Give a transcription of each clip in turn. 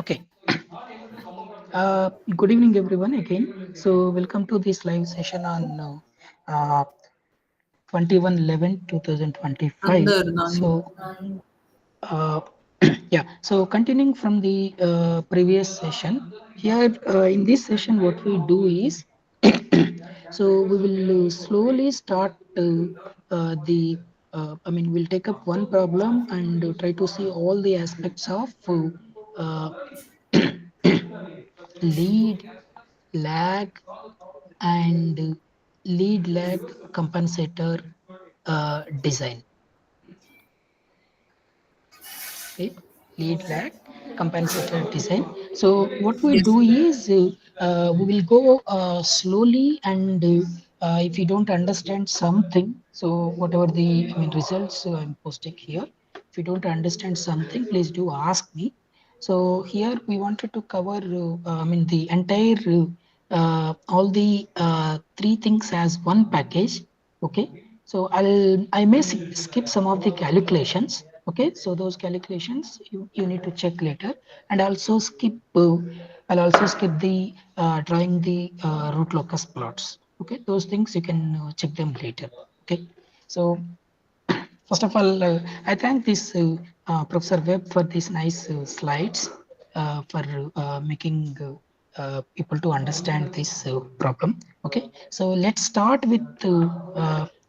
Okay. Good evening, everyone. Again, so welcome to this live session on 21/11/2025. Under Nani. So, uh, yeah. So, continuing from the previous session, here in this session, what we do is, so we will slowly start the. I mean, we'll take up one problem and try to see all the aspects of uh, lead, lag, and lead lag compensator design. Okay, lead lag compensator design. So what we Yes. do is we will go slowly, and if you don't understand something, so whatever the results I'm posting here, if you don't understand something, please do ask me. So here we wanted to cover the entire all the three things as one package. Okay, so I may skip some of the calculations. Okay, so those calculations you need to check later, and also skip. I'll also skip the drawing the root locus plots. Okay, those things you can check them later. Okay, so first of all, I thank this Professor Webb for these nice slides for making people to understand this problem. Okay, so let's start with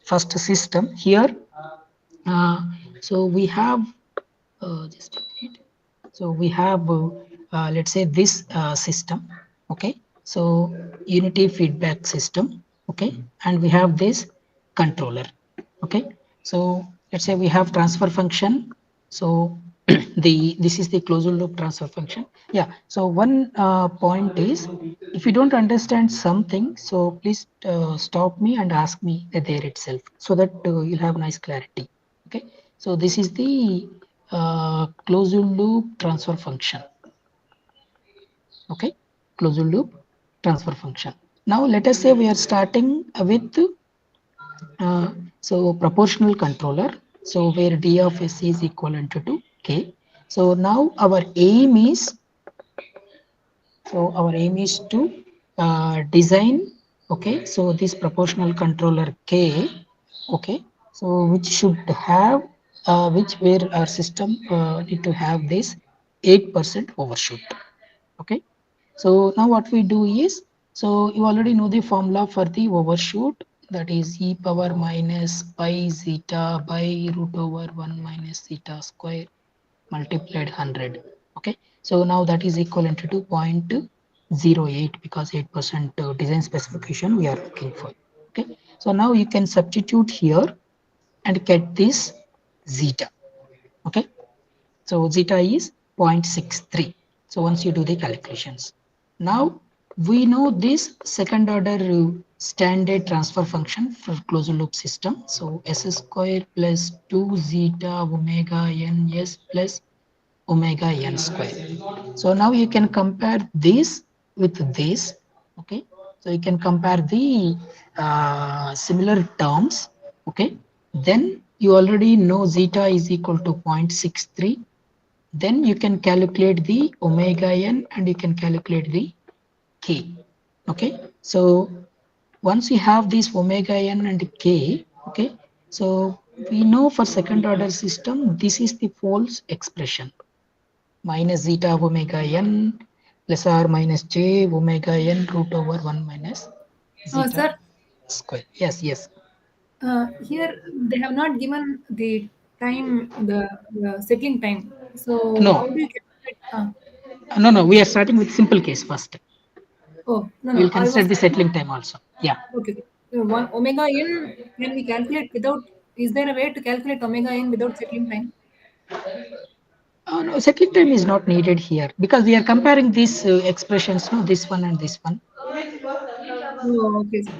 first system here. Uh, so we have just a minute. So we have let's say this system. Okay, so unity feedback system. Okay, and we have this controller. Okay, so let's say we have transfer function. So the this is the closed loop transfer function. Yeah, so one point is, if you don't understand something, so please stop me and ask me there itself, so that you'll have nice clarity. Okay, so this is the closed loop transfer function. Okay, closed loop transfer function. Now let us say we are starting with uh, so proportional controller. So where d of s is equivalent to k. So now our aim is, to design. Okay, so this proportional controller k. Okay, so which should have which where our system need to have this 8% overshoot. Okay, so now what we do is, so you already know the formula for the overshoot, that is e power minus pi zeta by root over 1 minus zeta square multiplied 100. Okay, so now that is equivalent to 0.08, because 8% design specification we are looking for. Okay, so now you can substitute here and get this zeta. Okay, so zeta is 0.63. So once you do the calculations, now we know this second order standard transfer function for closed loop system. So s square plus 2 zeta omega n s plus omega n square. So now you can compare this with this. Okay, so you can compare the similar terms. Okay, then you already know zeta is equal to 0.63. Then you can calculate the omega n and you can calculate the k. Okay, so once we have this omega n and k, okay, so we know for second order system this is the false expression, minus zeta omega n plus or minus j omega n root over 1 minus zeta Sir, square. Yes, yes. here they have not given the time, the settling time. So how No, do you calculate? no, no. We are starting with simple case first. Oh, no, We will no. I consider was the saying, settling time also. Yeah. okay, okay. One omega n can we calculate without? Is there a way to calculate omega n without settling time? No, settling time is not needed here because we are comparing these expressions, no, this one and this one. Oh, okay, sir.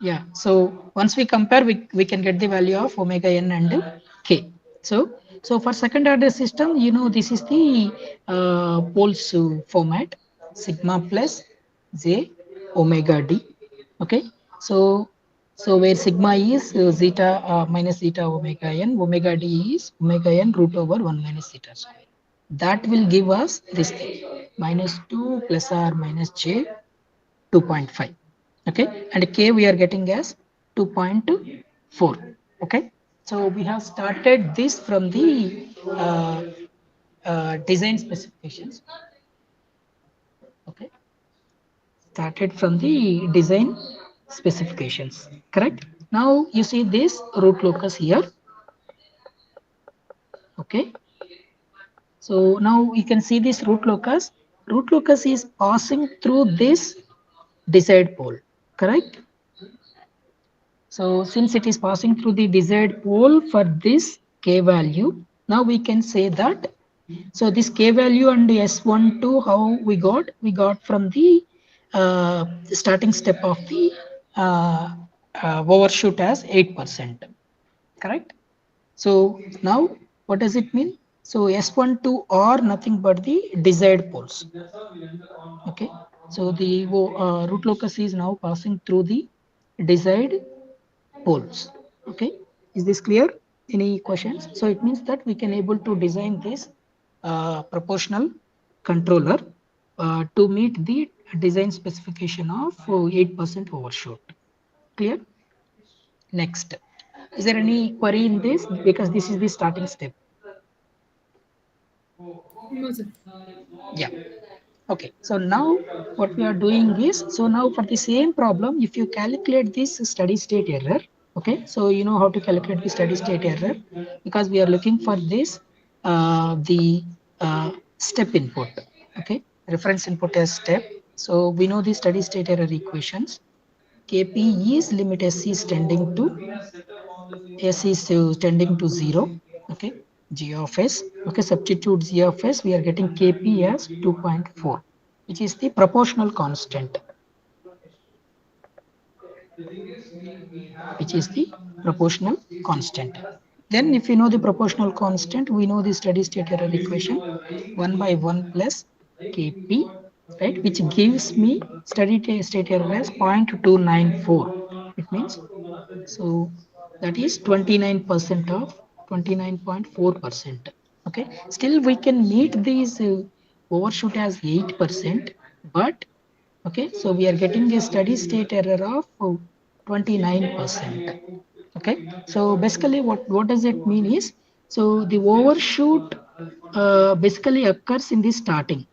Yeah. So once we compare, we can get the value of omega n and k. So for second order system, this is the poles format, sigma plus j omega d. Okay. So where sigma is zeta minus zeta omega d is omega n root over 1 minus zeta square. That will give us this thing. minus 2 plus or minus j 2.5. Okay, and k we are getting as 2.4. Okay, so we have started this from the design specifications. Okay, started from the design specifications, correct? Now you see this root locus here. Okay, so now we can see this root locus. Root locus is passing through this desired pole, correct? So since it is passing through the desired pole for this k value, now we can say that, so this k value and S12 how we got? We got from the starting step of the overshoot as 8%, correct? So now what does it mean? So S12 are nothing but the desired poles. Okay, so the root locus is now passing through the desired poles. Okay, is this clear? Any questions? So it means that we can able to design this proportional controller to meet the design specification of 8% overshoot. Clear? Next, is there any query in this? Because this is the starting step. No, sir. Yeah. Okay, so now what we are doing is, so now for the same problem, if you calculate this steady state error, okay, so you know how to calculate the steady state error, because we are looking for this, the step input, okay, reference input as step. So we know the steady state error equations. Kp is limit S is tending to tending to 0, okay, g of s, okay, substitute g of s, we are getting kp as 2.4, which is the proportional constant, which is the proportional constant. Then if you know the proportional constant, we know the steady state error equation, 1 by 1 plus kp, right, which gives me steady state error as 0.294. It means, so that is 29% of 29.4%. Okay, still we can meet these overshoot as 8%, but okay, so we are getting a steady state error of 29%. Okay, so basically what does it mean is, so the overshoot basically occurs in the starting,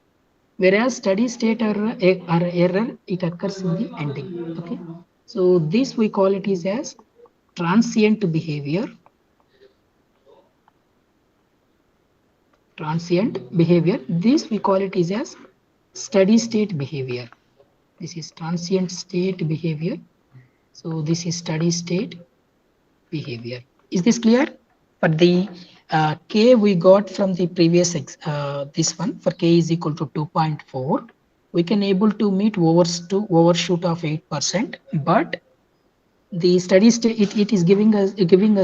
whereas steady state error it occurs in the ending. Okay, so this we call it is as transient behavior. Transient behavior, this we call it is as steady state behavior. This is transient state behavior, so this is steady state behavior. Is this clear? For the k we got from the previous this one, for k is equal to 2.4, we can able to meet overshoot of 8%, but the steady state, it is giving us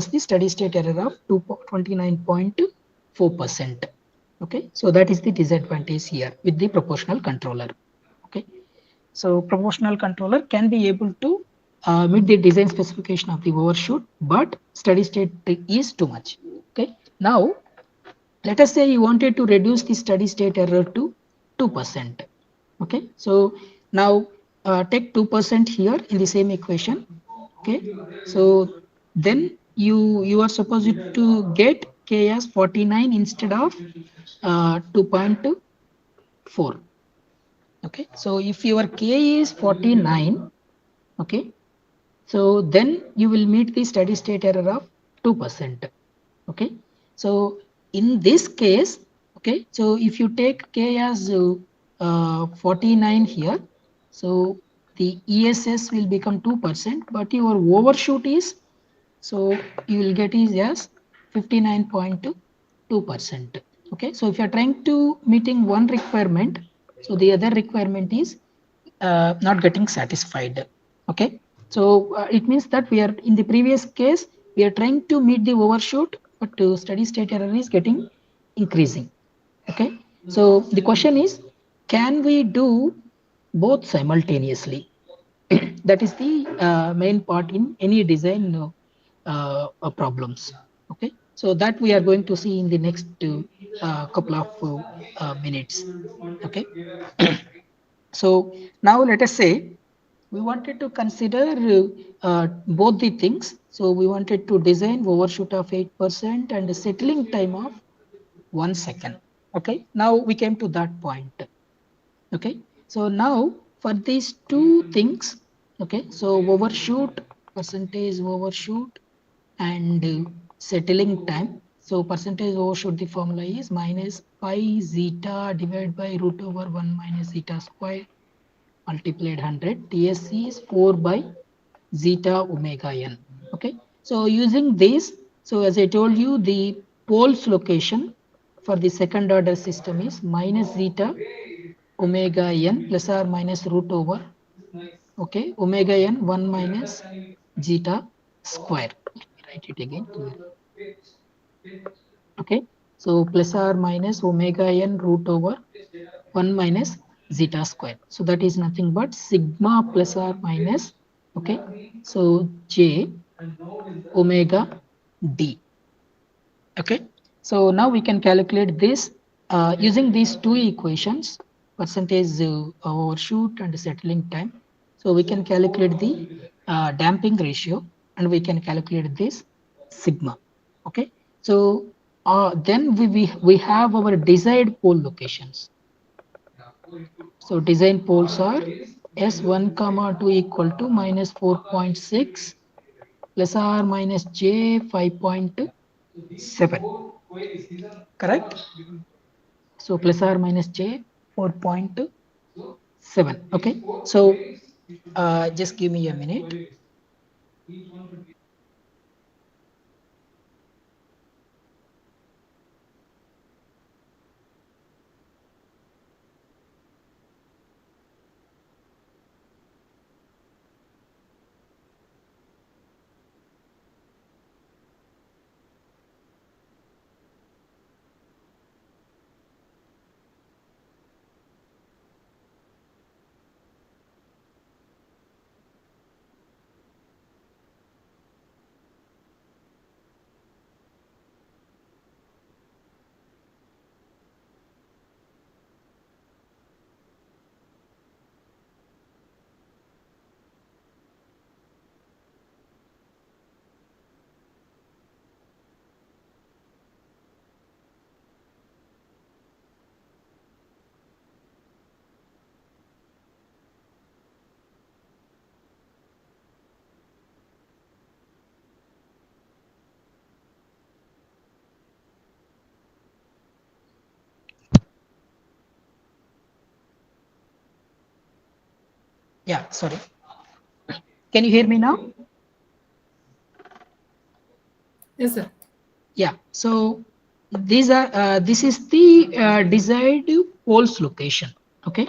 the steady state error of 29.4%. Okay, so that is the disadvantage here with the proportional controller. Okay, so proportional controller can be able to meet the design specification of the overshoot, but steady state is too much. Okay, now let us say you wanted to reduce the steady state error to 2%. Okay, so now take 2% here in the same equation. Okay, so then you are supposed to get k as 49 instead of 2.4. Okay, so if your k is 49, okay, so then you will meet the steady state error of 2%. Okay, so in this case, okay, so if you take k as 49 here, so the ESS will become 2%, but your overshoot is, so you will get is as 59.2%. Okay, so if you are trying to meeting one requirement, so the other requirement is not getting satisfied. Okay, so it means that we are in the previous case we are trying to meet the overshoot, but steady state error is getting increasing. Okay, so the question is, can we do both simultaneously? That is the main part in any design problems. Okay, so that we are going to see in the next couple of minutes. Okay. So now let us say we wanted to consider both the things. So we wanted to design overshoot of 8% and a settling time of 1 second. Okay, now we came to that point. Okay, so now for these two things, okay, so overshoot, percentage overshoot, and settling time. So percentage overshoot, the formula is minus pi zeta divided by root over 1 minus zeta square multiplied 100. TSC is 4 by zeta omega n. Okay, so using this, so as I told you, the poles location for the second order system is minus zeta omega n plus or minus root over, okay, omega n 1 minus zeta square. Let me write it again. Okay, so plus or minus omega n root over 1 minus zeta square. So that is nothing but sigma plus or minus, okay, so j omega d. Okay, so now we can calculate this using these two equations, percentage overshoot and settling time. So we can calculate the damping ratio and we can calculate this sigma. Okay, so then we have our desired pole locations. So design poles are S1 comma 2 equal to minus 4.6 plus or minus J 5.7. Correct? So plus or minus J 4.7. Okay. So just give me a minute. Yeah, sorry. Can you hear me now? Yes, sir. Yeah. So these are this is the desired poles location. Okay.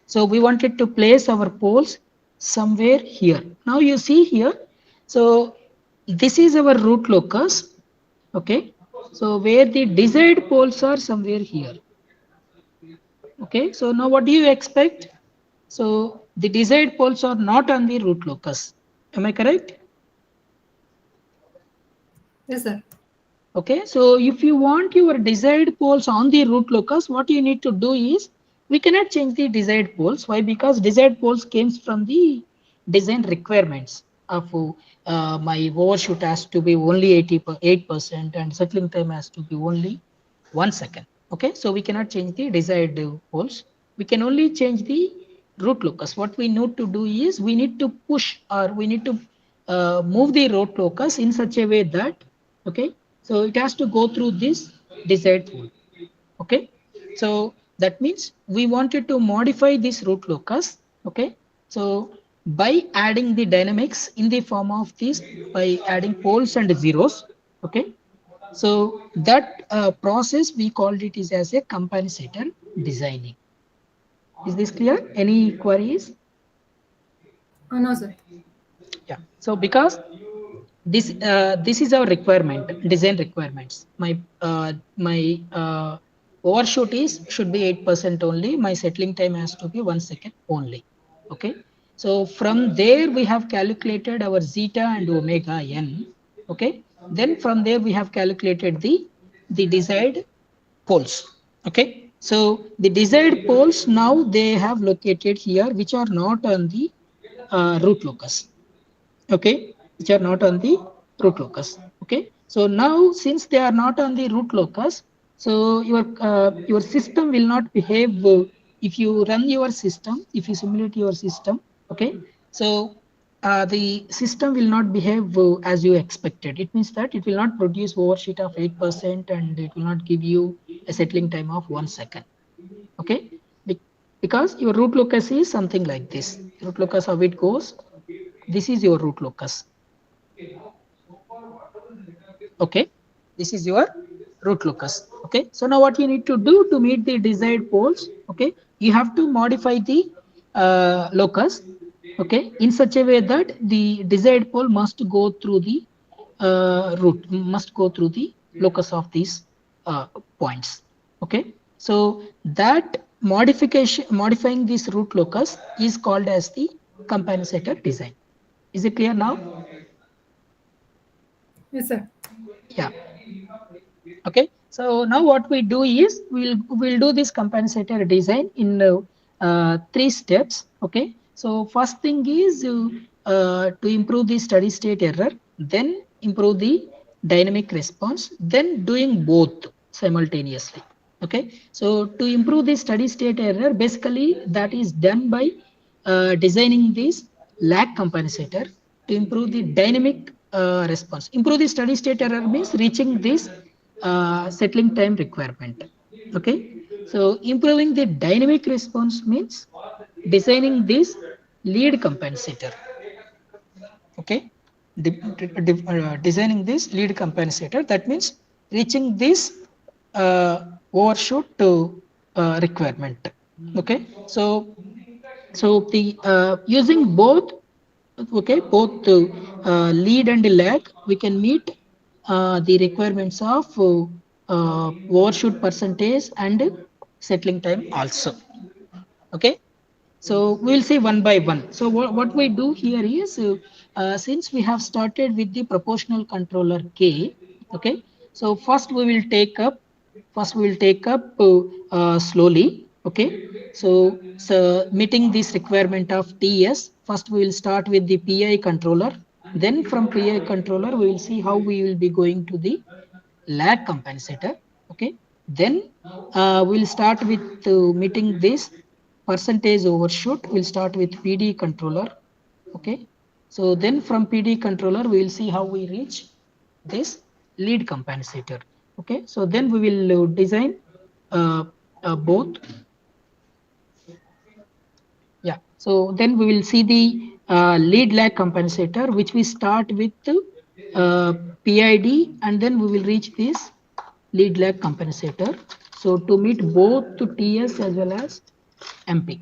So we wanted to place our poles somewhere here. Now you see here. So this is our root locus. Okay. So where the desired poles are somewhere here. Okay. So now what do you expect? So the desired poles are not on the root locus. Am I correct? Yes, sir. Okay, so if you want your desired poles on the root locus, what you need to do is we cannot change the desired poles. Why? Because desired poles comes from the design requirements of my overshoot has to be only 88% and settling time has to be only 1 second. Okay, so we cannot change the desired poles. We can only change the root locus. What we need to do is we need to push or we need to move the root locus in such a way that, okay, so it has to go through this desired pole. Okay, so that means we wanted to modify this root locus. Okay, so by adding the dynamics in the form of this, by adding poles and zeros. Okay, so that process we called it is as a compensator designing. Is this clear? Any queries? No, sir. Yeah. So because this is our requirement, design requirements. My overshoot is should be 8% only. My settling time has to be 1 second only. Okay. So from there we have calculated our zeta and omega n. Okay. Then from there we have calculated the desired poles. Okay, so the desired poles now they have located here which are not on the root locus. Okay, which are not on the root locus. Okay, so now since they are not on the root locus, so your system will not behave if you run your system, if you simulate your system. Okay, so the system will not behave as you expected. It means that it will not produce overshoot of 8% and it will not give you a settling time of 1 second. Okay, because your root locus is something like this. Root locus, how it goes, this is your root locus. Okay, this is your root locus. Okay, so now what you need to do to meet the desired poles, okay, you have to modify the locus, okay, in such a way that the desired pole must go through the root, must go through the locus of these points. Okay, so that modifying this root locus is called as the compensator design. Is it clear now? Yes, sir. Yeah. Okay, so now what we do is we'll do this compensator design in 3 steps. Okay, so first thing is to improve the steady state error, then improve the dynamic response, then doing both simultaneously. Okay, so to improve the steady state error, basically that is done by designing this lag compensator to improve the dynamic response. Improve the steady state error means reaching this settling time requirement. Okay, so improving the dynamic response means designing this lead compensator. Okay, designing this lead compensator, that means reaching this overshoot to requirement. Okay, so the using both, okay, both lead and lag, we can meet the requirements of overshoot percentage and settling time also. Okay, so we'll see one by one. So what we do here is, since we have started with the proportional controller K, okay, so first we will take up slowly. Okay, so meeting this requirement of TS, first we will start with the PI controller. Then from PI controller, we will see how we will be going to the lag compensator. Okay, then we'll start with meeting this percentage overshoot. We'll start with PD controller. Okay, so then from PD controller we will see how we reach this lead compensator. Okay, so then we will design both. Yeah, so then we will see the lead lag compensator, which we start with PID, and then we will reach this lead lag compensator. So to meet both to TS as well as MP.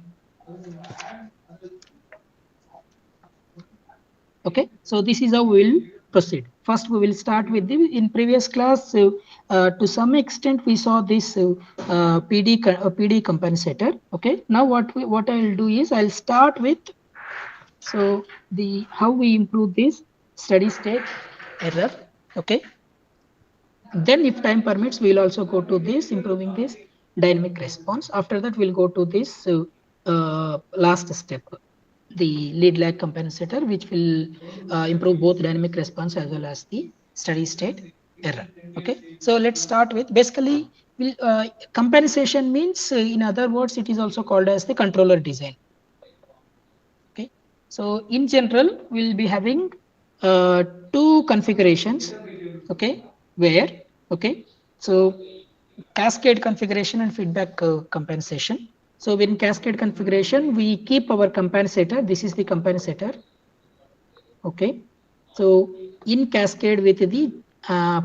Okay, so this is how we will proceed. First, we will start with the, in previous class, to some extent we saw this PD compensator. Okay, now what I will do is I'll start with, so the how we improve this steady state error. Okay, then if time permits, we'll also go to this improving this dynamic response. After that, we'll go to this last step, the lead lag compensator, which will improve both dynamic response as well as the steady state error. Okay, so let's start with, basically compensation means, in other words, it is also called as the controller design. Okay, so in general we'll be having two configurations. Okay, where, okay, so cascade configuration and feedback compensation. So in cascade configuration, we keep our compensator. This is the compensator. Okay, so in cascade with the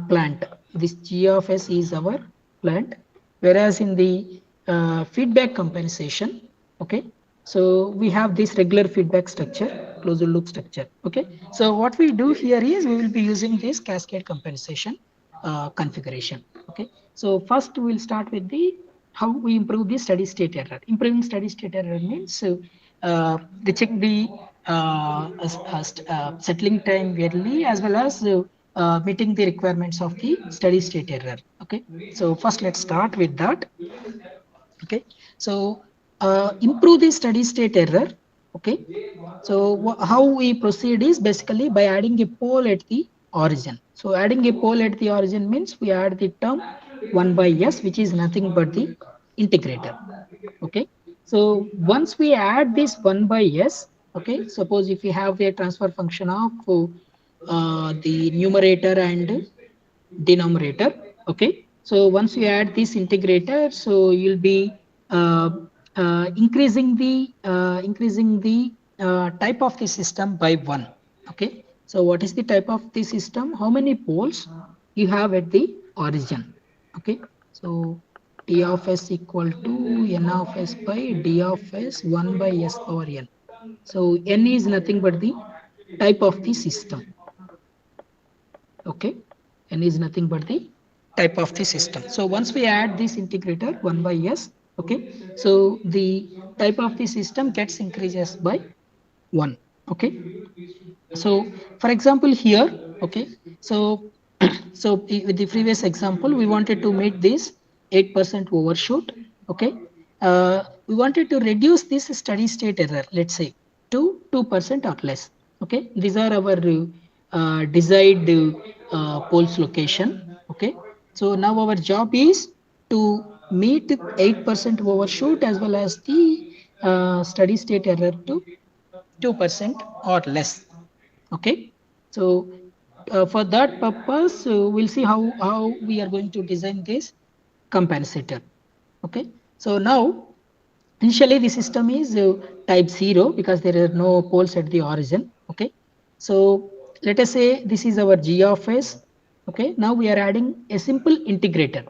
plant, this G of S is our plant. Whereas in the feedback compensation, okay, so we have this regular feedback structure, closed loop structure. Okay, so what we do here is we will be using this cascade compensation configuration. Okay, so first we'll start with the how we improve the steady state error. Improving steady state error means they check the settling time early, as well as meeting the requirements of the steady state error. Okay, so first let's start with that. Okay, so improve the steady state error. Okay, so how we proceed is basically by adding a pole at the origin. So adding a pole at the origin means we add the term 1 by s, which is nothing but the integrator. Okay, so once we add this 1 by s, okay, suppose if we have a transfer function of the numerator and denominator. Okay, so once you add this integrator, so you'll be uh, increasing the type of the system by one. Okay, so what is the type of the system? How many poles you have at the origin? Okay, so d of s equal to n of s by d of s 1 by s power n. So n is nothing but the type of the system. Okay, n is nothing but the type of the system. So once we add this integrator 1 by s, okay, so the type of the system gets increases by 1. Okay, so for example here, okay, so so with the previous example we wanted to meet this 8% overshoot. Okay, we wanted to reduce this steady state error, let's say to 2% or less. Okay, these are our desired poles location. Okay, so now our job is to meet 8% overshoot as well as the steady state error to 2% or less. Okay, so for that purpose we'll see how we are going to design this compensator. Okay, so now initially the system is type 0 because there are no poles at the origin. Okay, so let us say this is our g of s. Okay, now we are adding a simple integrator.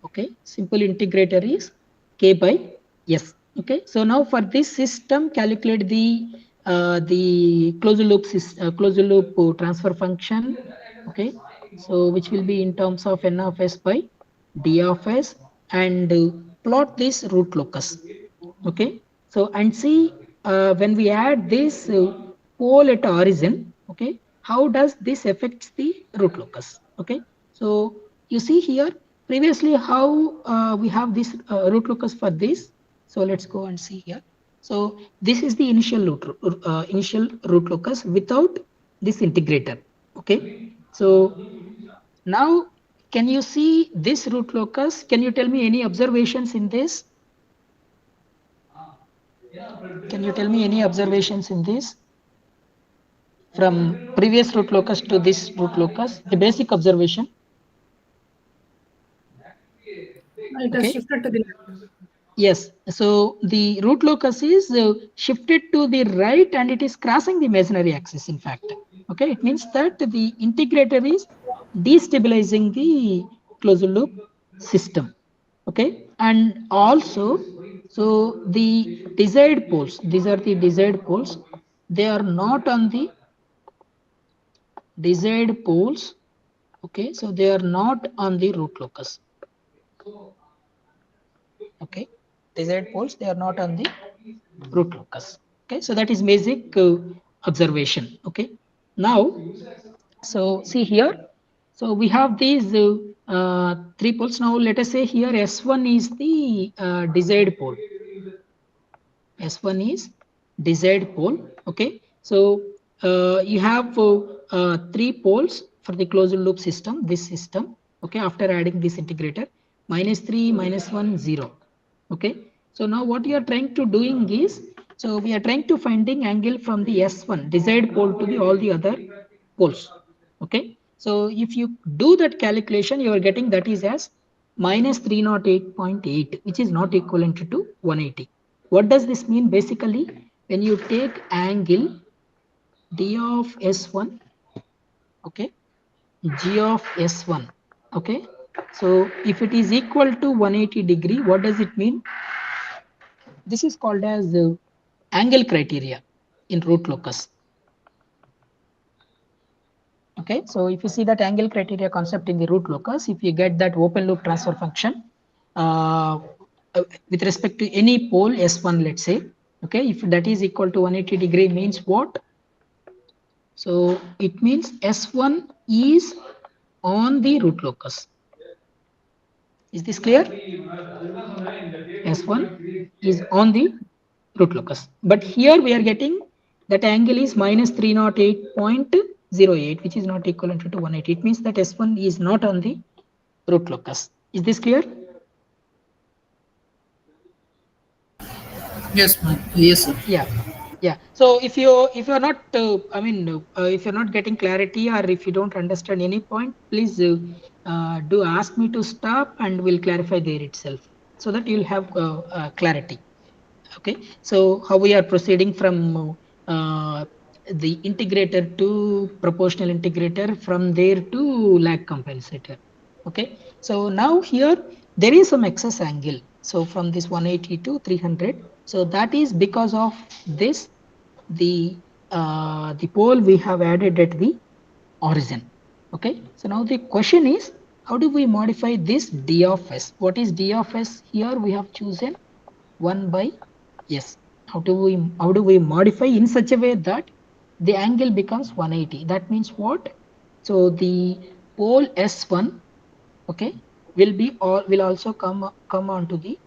Okay, simple integrator is k by s. Okay, so now for this system calculate the closed loop transfer function. Okay, so which will be in terms of n of s by d of s, and plot this root locus. Okay, so and see when we add this pole at origin, okay, how does this affects the root locus? Okay, so you see here previously how we have this root locus for this. So let's go and see here. So this is the initial root locus without this integrator. Okay, so now can you see this root locus? Can you tell me any observations in this? Can you tell me any observations in this? From previous root locus to this root locus, the basic observation. It has Okay. shifted to the left. Yes. So the root locus is shifted to the right and it is crossing the imaginary axis, in fact. Okay. It means that the integrator is destabilizing the closed loop system. Okay. And also, so the desired poles, these are the desired poles, they are not on the desired poles. Okay, so they are not on the root locus. Okay, desired poles, they are not on the root locus. Okay, so that is basic observation. Okay, now so see here, so we have these three poles. Now let us say here S1 is the desired pole. S1 is desired pole. Okay, so you have three poles for the closed loop system, this system. Okay, after adding this integrator, -3, -1, 0. Okay, so now what you are trying to doing is, so we are trying to finding angle from the S1 desired pole to the all the other poles. Okay, so if you do that calculation, you are getting that is as -308.8, which is not equivalent to 180. What does this mean? Basically, when you take angle d of s1, okay, g of s1, okay, so if it is equal to 180 degree, what does it mean? This is called as the angle criteria in root locus. Okay, so if you see that angle criteria concept in the root locus, if you get that open loop transfer function with respect to any pole S1, let's say, okay, if that is equal to 180 degree means what? So it means S1 is on the root locus. Is this clear? S1 is on the root locus. But here we are getting that angle is minus 308.08, which is not equivalent to 180. It means that S1 is not on the root locus. Is this clear? Yes, ma'am. Yes, sir. Yeah. Yeah. So if you're not, if you're not getting clarity or if you don't understand any point, please do ask me to stop and we'll clarify there itself so that you'll have clarity. Okay, so how we are proceeding from the integrator to proportional integrator, from there to lag compensator. Okay, so now here there is some excess angle. So from this 180 to 300, so that is because of this, the pole we have added at the origin. Okay, so now the question is, how do we modify this d of s? What is d of s? Here we have chosen 1 by s. How do we modify in such a way that the angle becomes 180? That means what? So the pole s1, okay, will also come onto the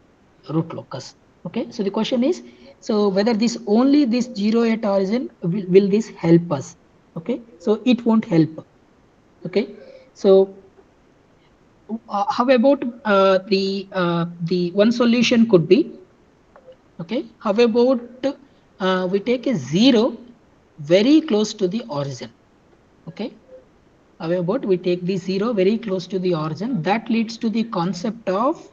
root locus. Okay, so the question is, so whether this only this 0 at origin will this help us? Okay, so it won't help. Okay, so how about the one solution could be, okay, how about we take a 0 very close to the origin. Okay, how about we take the 0 very close to the origin? That leads to the concept of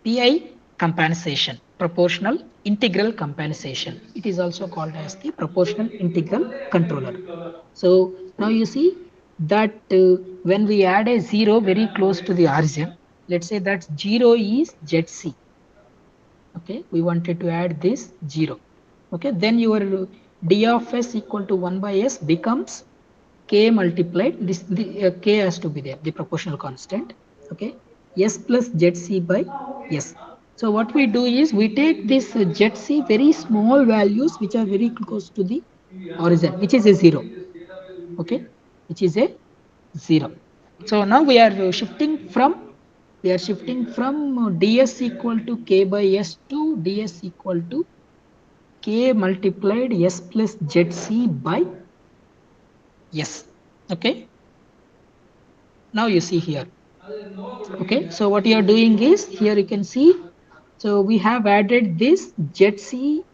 PI compensation, proportional integral compensation. It is also called as the proportional integral controller. So now you see that when we add a 0 very close to the origin, let's say that 0 is ZC. Okay, we wanted to add this 0. Okay, then your d of s equal to 1 by s becomes k multiplied, the k has to be there, the proportional constant. Okay, s plus zc by s. So what we do is we take this zc very small values which are very close to the origin, which is a 0. Okay, which is a 0. So now we are shifting from ds equal to k by s to ds equal to k multiplied s plus zc by s. Okay, now you see here. Okay, so what you are doing is, here you can see, so we have added this zc,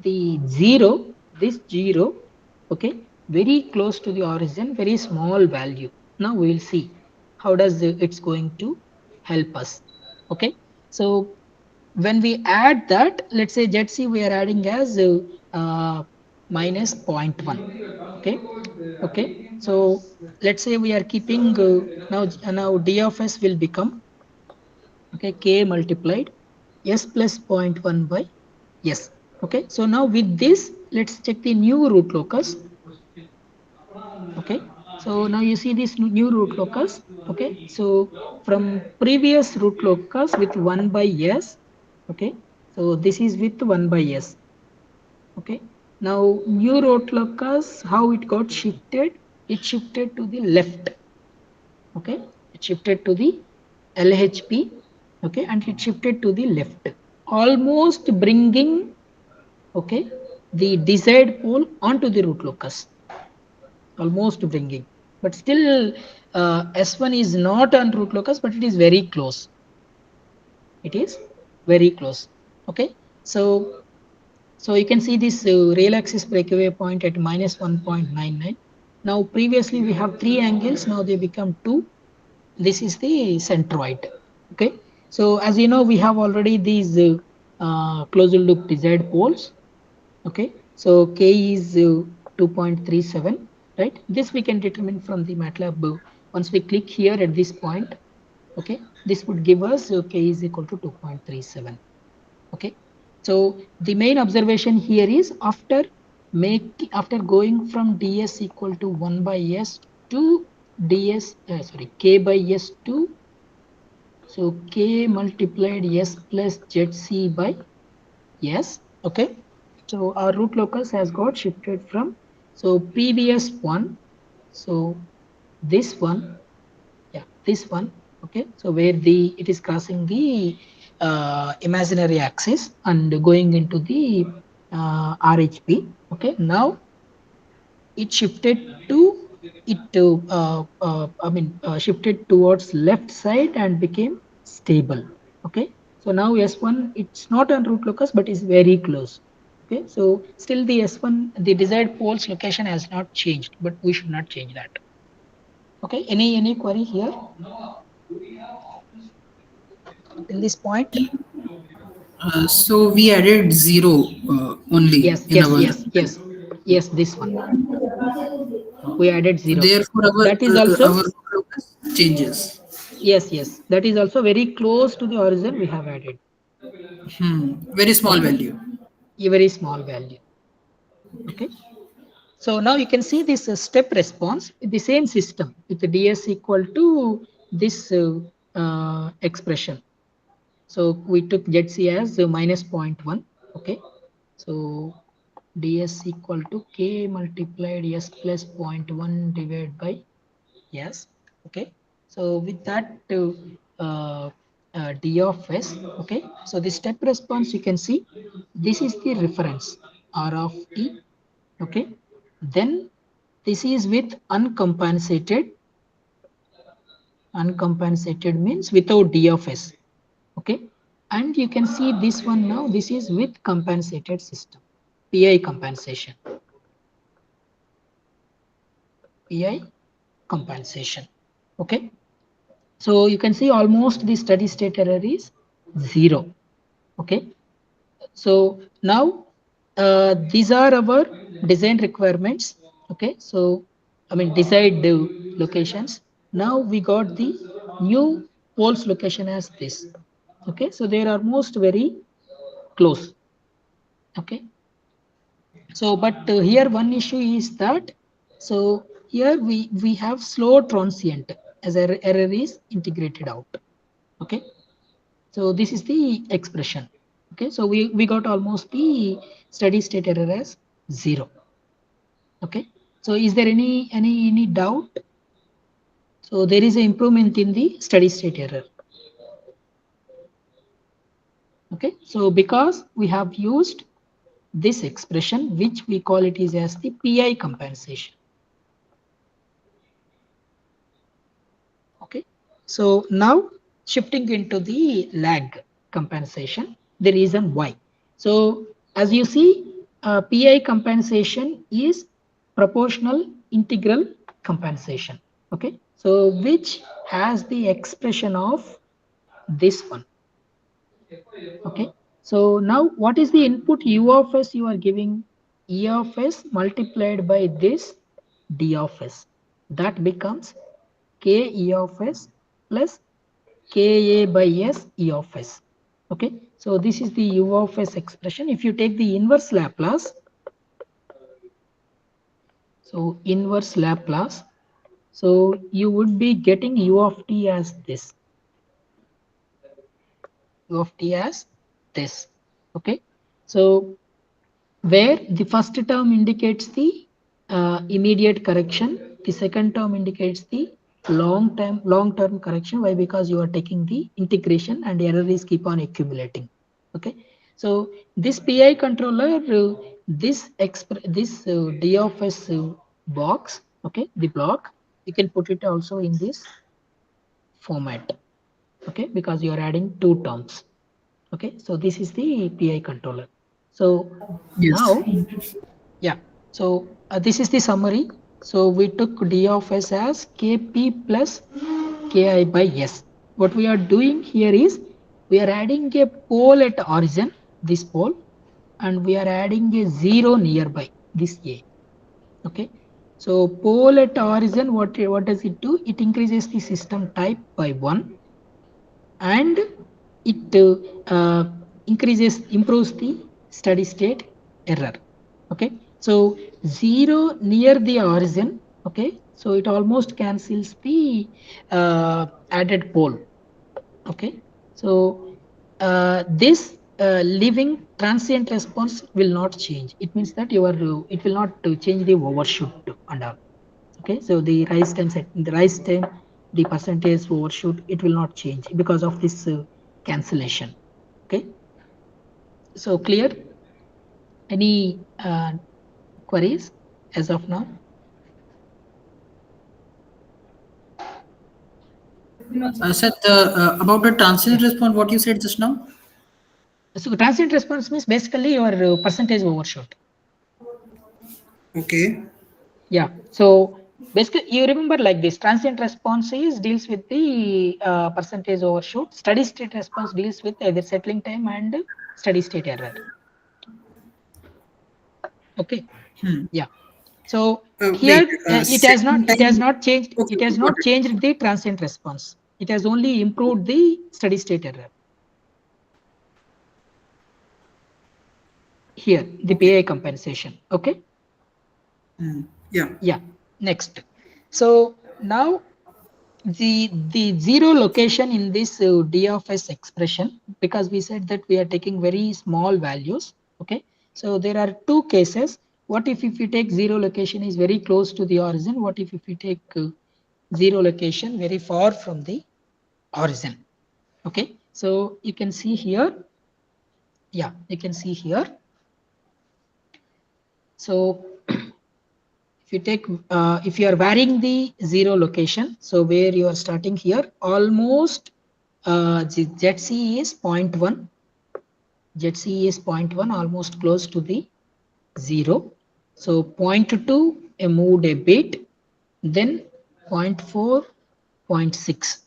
the 0, this 0, okay, very close to the origin, very small value. Now we will see how does it's going to help us. Okay, so when we add that, let's say zc we are adding as minus 0.1. Okay, okay, so let's say we are keeping now d of s will become, okay, k multiplied s plus 0.1 by s. Okay, so now with this, let's check the new root locus. Okay, so now you see this new root locus. Okay, so from previous root locus with 1 by s, okay, so this is with 1 by s. Okay, now new root locus, how it got shifted? It shifted to the left. Okay, it shifted to the LHP. Okay, and it shifted to the left, almost bringing, okay, the desired pole onto the root locus, almost bringing, but still S1 is not on root locus, but it is very close. It is very close. Okay, so you can see this real axis breakaway point at minus 1.99. Now previously we have 3 angles, now they become 2. This is the centroid. Okay, so as you know, we have already these closed loop desired poles. Okay, so k is 2.37, right? This we can determine from the MATLAB. Once we click here at this point, okay, this would give us k is equal to 2.37. Okay, so the main observation here is, after going from ds equal to 1 by s to k by s to, so k multiplied s plus zc by s. Okay, so our root locus has got shifted from So previous one, so this one, yeah, this one, okay. So where it is crossing the imaginary axis and going into the RHP. Okay, now it shifted to shifted towards left side and became stable. Okay, so now S1, it's not on root locus but is very close. Okay, so still the S1, the desired pole's location has not changed, but we should not change that. Okay, any query here in this point? So we added zero only Yes, in yes, our. yes, yes, yes, this one we added 0. Therefore, That is also, our locus changes. yes, yes, that is also very close to the origin we have added. Very small Okay, value. a very small value. Okay, so now you can see this step response in the same system with the ds equal to this expression. So we took ZC as minus 0.1. Okay, so ds equal to k multiplied s plus 0.1 divided by s. Okay, so with that uh, d of s. Okay, so the step response, you can see this is the reference r of t. Okay, then this is with uncompensated. Uncompensated means without d of s. Okay, and you can see this one now, this is with compensated system, pi compensation. Pi compensation. Okay, so you can see almost the steady state error is 0. Okay, so now these are our design requirements. Okay, so I mean desired locations. Now we got the new poles location as this. Okay, so they are most very close. Okay, so but here one issue is that, so here we have slow transient as error is integrated out. Okay, so this is the expression. Okay, so we got almost the steady state error as 0. Okay, so is there any doubt? So there is an improvement in the steady state error. Okay, so because we have used this expression, which we call it is as the pi compensation. Okay, so now shifting into the lag compensation, the reason why. So as you see, pi compensation is proportional integral compensation. Okay, so which has the expression of this one. Okay, so now what is the input u of s you are giving? E of s multiplied by this d of s. That becomes k e of s plus ka by s e of s. Okay, so this is the u of s expression. If you take the inverse Laplace, so inverse Laplace, so you would be getting u of t as this. U of t as this. Okay, so where the first term indicates the immediate correction, the second term indicates the long term correction. Why? Because you are taking the integration and error is keep on accumulating. Okay, so this pi controller, this d of s box, okay, the block, you can put it also in this format. Okay, because you are adding two terms. Okay, so this is the pi controller. So Yes. now, yeah, so this is the summary. So we took d of s as kp plus ki by s. What we are doing here is we are adding a pole at origin, this pole, and we are adding a 0 nearby, this a. Okay, so pole at origin, what does it do? It increases the system type by 1, and it improves the steady state error. Okay, so 0 near the origin. Okay, so it almost cancels the added pole. Okay, so this leaving transient response will not change. It means that your it will not change the overshoot and all. Okay, so the rise time set the rise time, the percentage overshoot, it will not change because of this cancellation. Okay, so clear? Any queries as of now? No, sir. Sir, about the transient response, what you said just now? So transient response means basically your percentage overshoot. Okay. Yeah. So basically, you remember like this: transient response is deals with the percentage overshoot. Steady state response deals with either settling time and steady state error. Okay. Yeah. So Wait, here setting it has time. not changed. Okay, It has got not it. changed the transient response. It has only improved the steady state error. Here the Okay. PI compensation. Okay. Yeah. Yeah. Next. So now the zero location in this d of s expression, because we said that we are taking very small values. Okay, so there are two cases. What if you take zero location is very close to the origin? What if you take zero location very far from the origin? Okay, so you can see here. Yeah, you can see here. So if you take if you are varying the zero location, so where you are starting here, almost ZC is 0.1, ZC is 0.1, almost close to the 0. So 0.2 moved a bit, then 0.4, 0.6.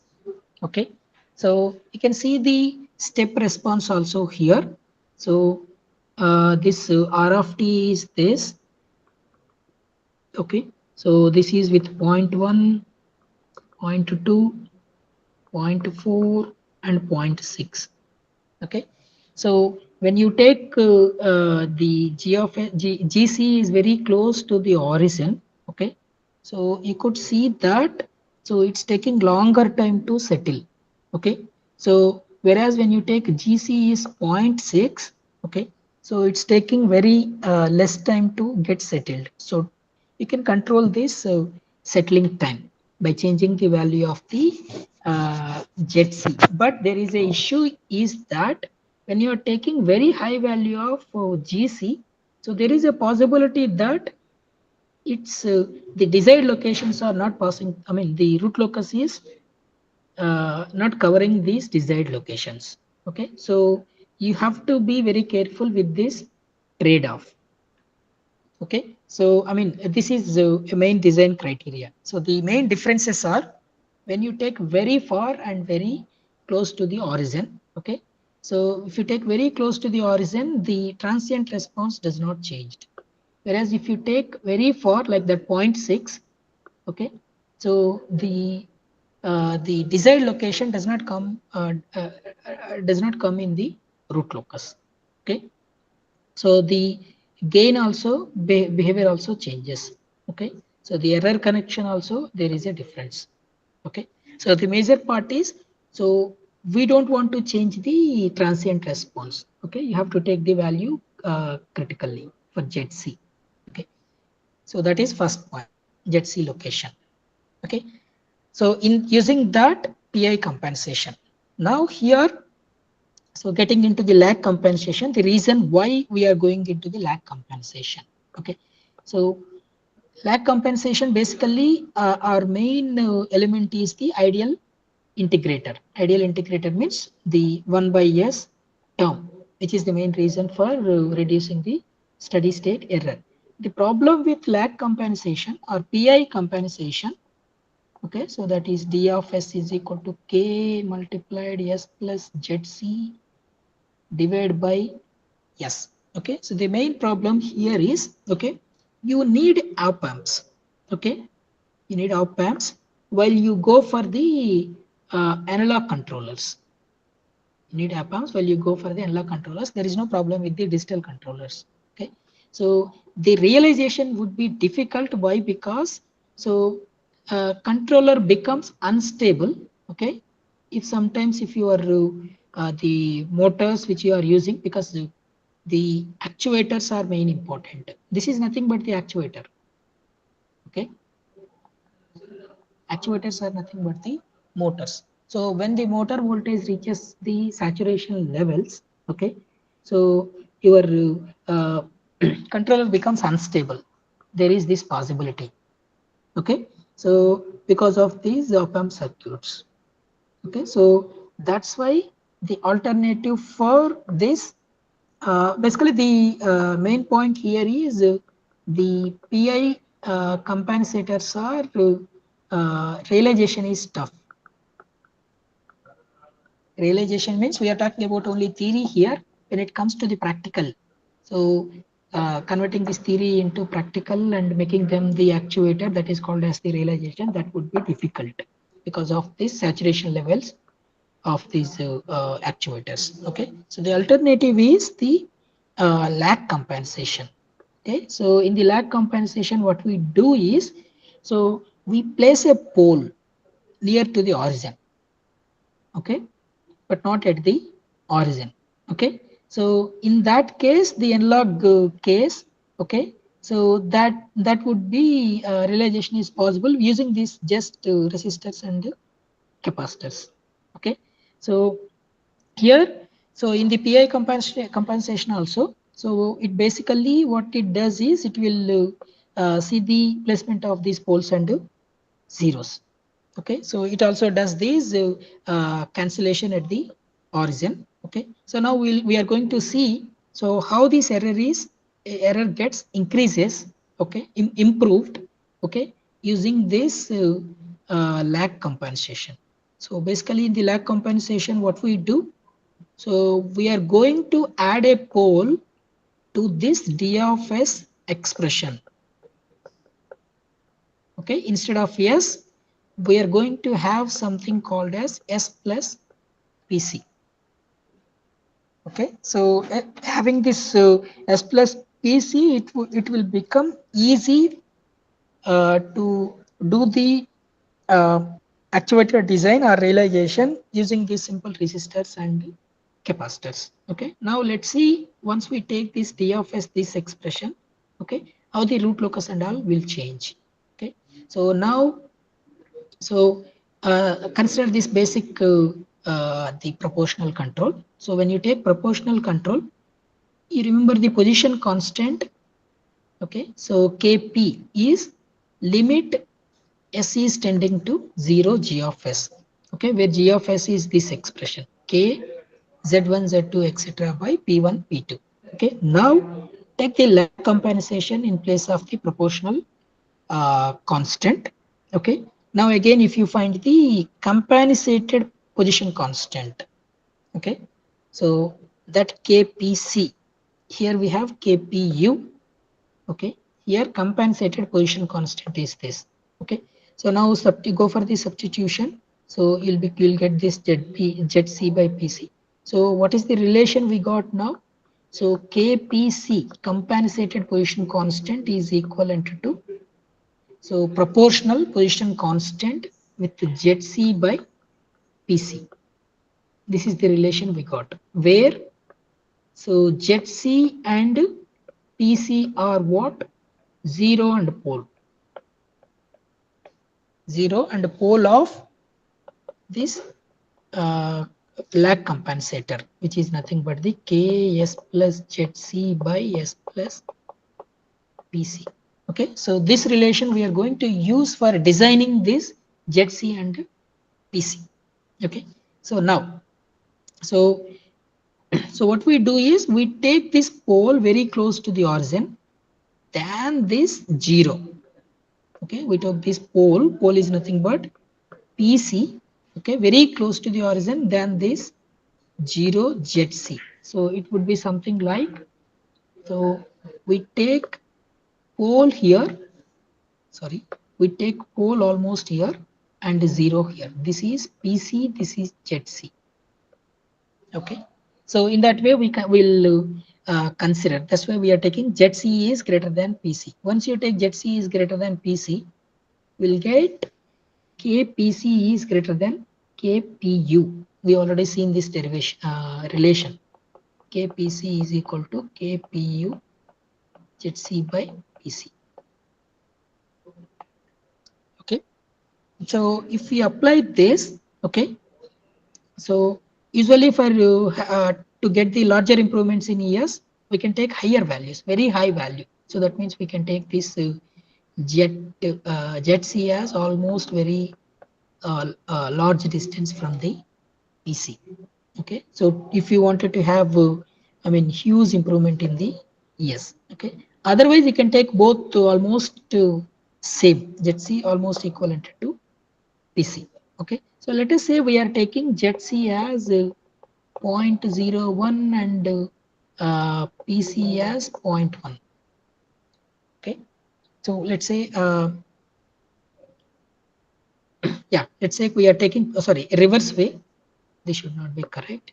Okay, so you can see the step response also here. So this R of t is this. Okay, so this is with 0.1, 0.2, 0.4 and 0.6. Okay, so when you take the GC is very close to the origin. Okay, so you could see that, so it's taking longer time to settle. Okay, so whereas when you take GC is 0.6, okay, so it's taking very less time to get settled. So you can control this settling time by changing the value of the ZC. But there is a issue is that when you are taking very high value of GC, so there is a possibility that it's the desired locations are not passing. I mean, the root locus is not covering these desired locations. Okay, so you have to be very careful with this trade-off. Okay, so I mean, this is the main design criteria. So the main differences are when you take very far and very close to the origin. Okay, so if you take very close to the origin, the transient response does not change. Whereas if you take very far, like that 0.6, okay, so the desired location does not come in the root locus. Okay, so the gain also behavior also changes. Okay, so the error connection also there is a difference. Okay, so the major part is, so we don't want to change the transient response. Okay, you have to take the value critically for ZC. Okay, so that is first point, ZC location. Okay, so in using that PI compensation, now here, so getting into the lag compensation, the reason why we are going into the lag compensation. Okay, so lag compensation basically our main element is the ideal integrator. Ideal integrator means the 1 by S term, which is the main reason for reducing the steady state error. The problem with lag compensation or PI compensation, okay, so that is D of S is equal to K multiplied S plus ZC divided by S. Okay, so the main problem here is, okay, you need op amps. Okay, you need op amps while you go for the analog controllers. You need op amps while you go for the analog controllers. There is no problem with the digital controllers. Okay, so the realization would be difficult. Why? Because so controller becomes unstable. Okay, if sometimes if you are the motors which you are using, because the actuators are main important. This is nothing but the actuator. Okay, actuators are nothing but the motors. So when the motor voltage reaches the saturation levels, okay, so your controller becomes unstable. There is this possibility. Okay, so because of these op-amp circuits. Okay, so that's why the alternative for this, basically the main point here is the PI compensators are realization is tough. Realization means we are talking about only theory here. When it comes to the practical, so converting this theory into practical and making them the actuator, that is called as the realization, that would be difficult because of these saturation levels of these actuators. Okay, so the alternative is the lag compensation. Okay, so in the lag compensation, what we do is, so we place a pole near to the origin. Okay, but not at the origin. Okay, so in that case, the analog case, okay, so that would be realization is possible using these just resistors and capacitors. Okay, so here, so in the PI compensation also, so it basically what it does is it will see the placement of these poles and zeros. Okay, so it also does this cancellation at the origin. Okay, so now we are going to see so how this error gets increases. Okay, improved. Okay, using this lag compensation. So basically in the lag compensation, what we do, so we are going to add a pole to this D of S expression. Okay, instead of S, we are going to have something called as S plus PC. Okay, so having this S plus PC, it will become easy to do the uh, actuator design or realization using these simple resistors and capacitors. Okay, now let's see, once we take this D of S, this expression, okay, how the root locus and all will change. Okay, so now, so consider this basic the proportional control. So when you take proportional control, you remember the position constant. Okay, so Kp is limit S is tending to 0 G of S. Okay, where G of S is this expression K Z1 Z2 etc. by P1 P2. Okay, now take the lag compensation in place of the proportional constant. Okay, now again if you find the compensated position constant, okay, so that Kpc, here we have Kpu. Okay, here compensated position constant is this. Okay, so now go for the substitution, so you'll get this Zc by Pc. So what is the relation we got now? So Kpc, compensated position constant, is equivalent to, so proportional position constant with Zc by Pc. This is the relation we got, where so Zc and Pc are what? 0 and pole. 0 and pole of this lag compensator, which is nothing but the Ks plus Zc by S plus Pc. Okay, so this relation we are going to use for designing this Zc and Pc. Okay, so now, so what we do is we take this pole very close to the origin, then this 0. Okay, we took this pole is nothing but PC, okay, very close to the origin, then this 0 Zc. So it would be something like, so we take pole here, sorry, we take pole almost here and 0 here. This is PC, this is Zc. Okay, so in that way we will consider, that's why we are taking Zc is greater than PC. Once you take Zc is greater than PC, we'll get Kpc is greater than Kpu. we already seen this derivation relation. KPC is equal to KPU ZC by PC. Okay, so if we apply this, okay, so usually for to get the larger improvements in ES, we can take higher values, very high value. So that means we can take this jet C as almost very large distance from the PC. Okay, so if you wanted to have, I mean, huge improvement in the ES. Okay, otherwise you can take both to almost same jet C almost equivalent to PC. Okay, so let us say we are taking jet C as 0.01 and PC as 0.1. Okay, so let's say yeah, let's say we are taking sorry, reverse way. This should not be correct.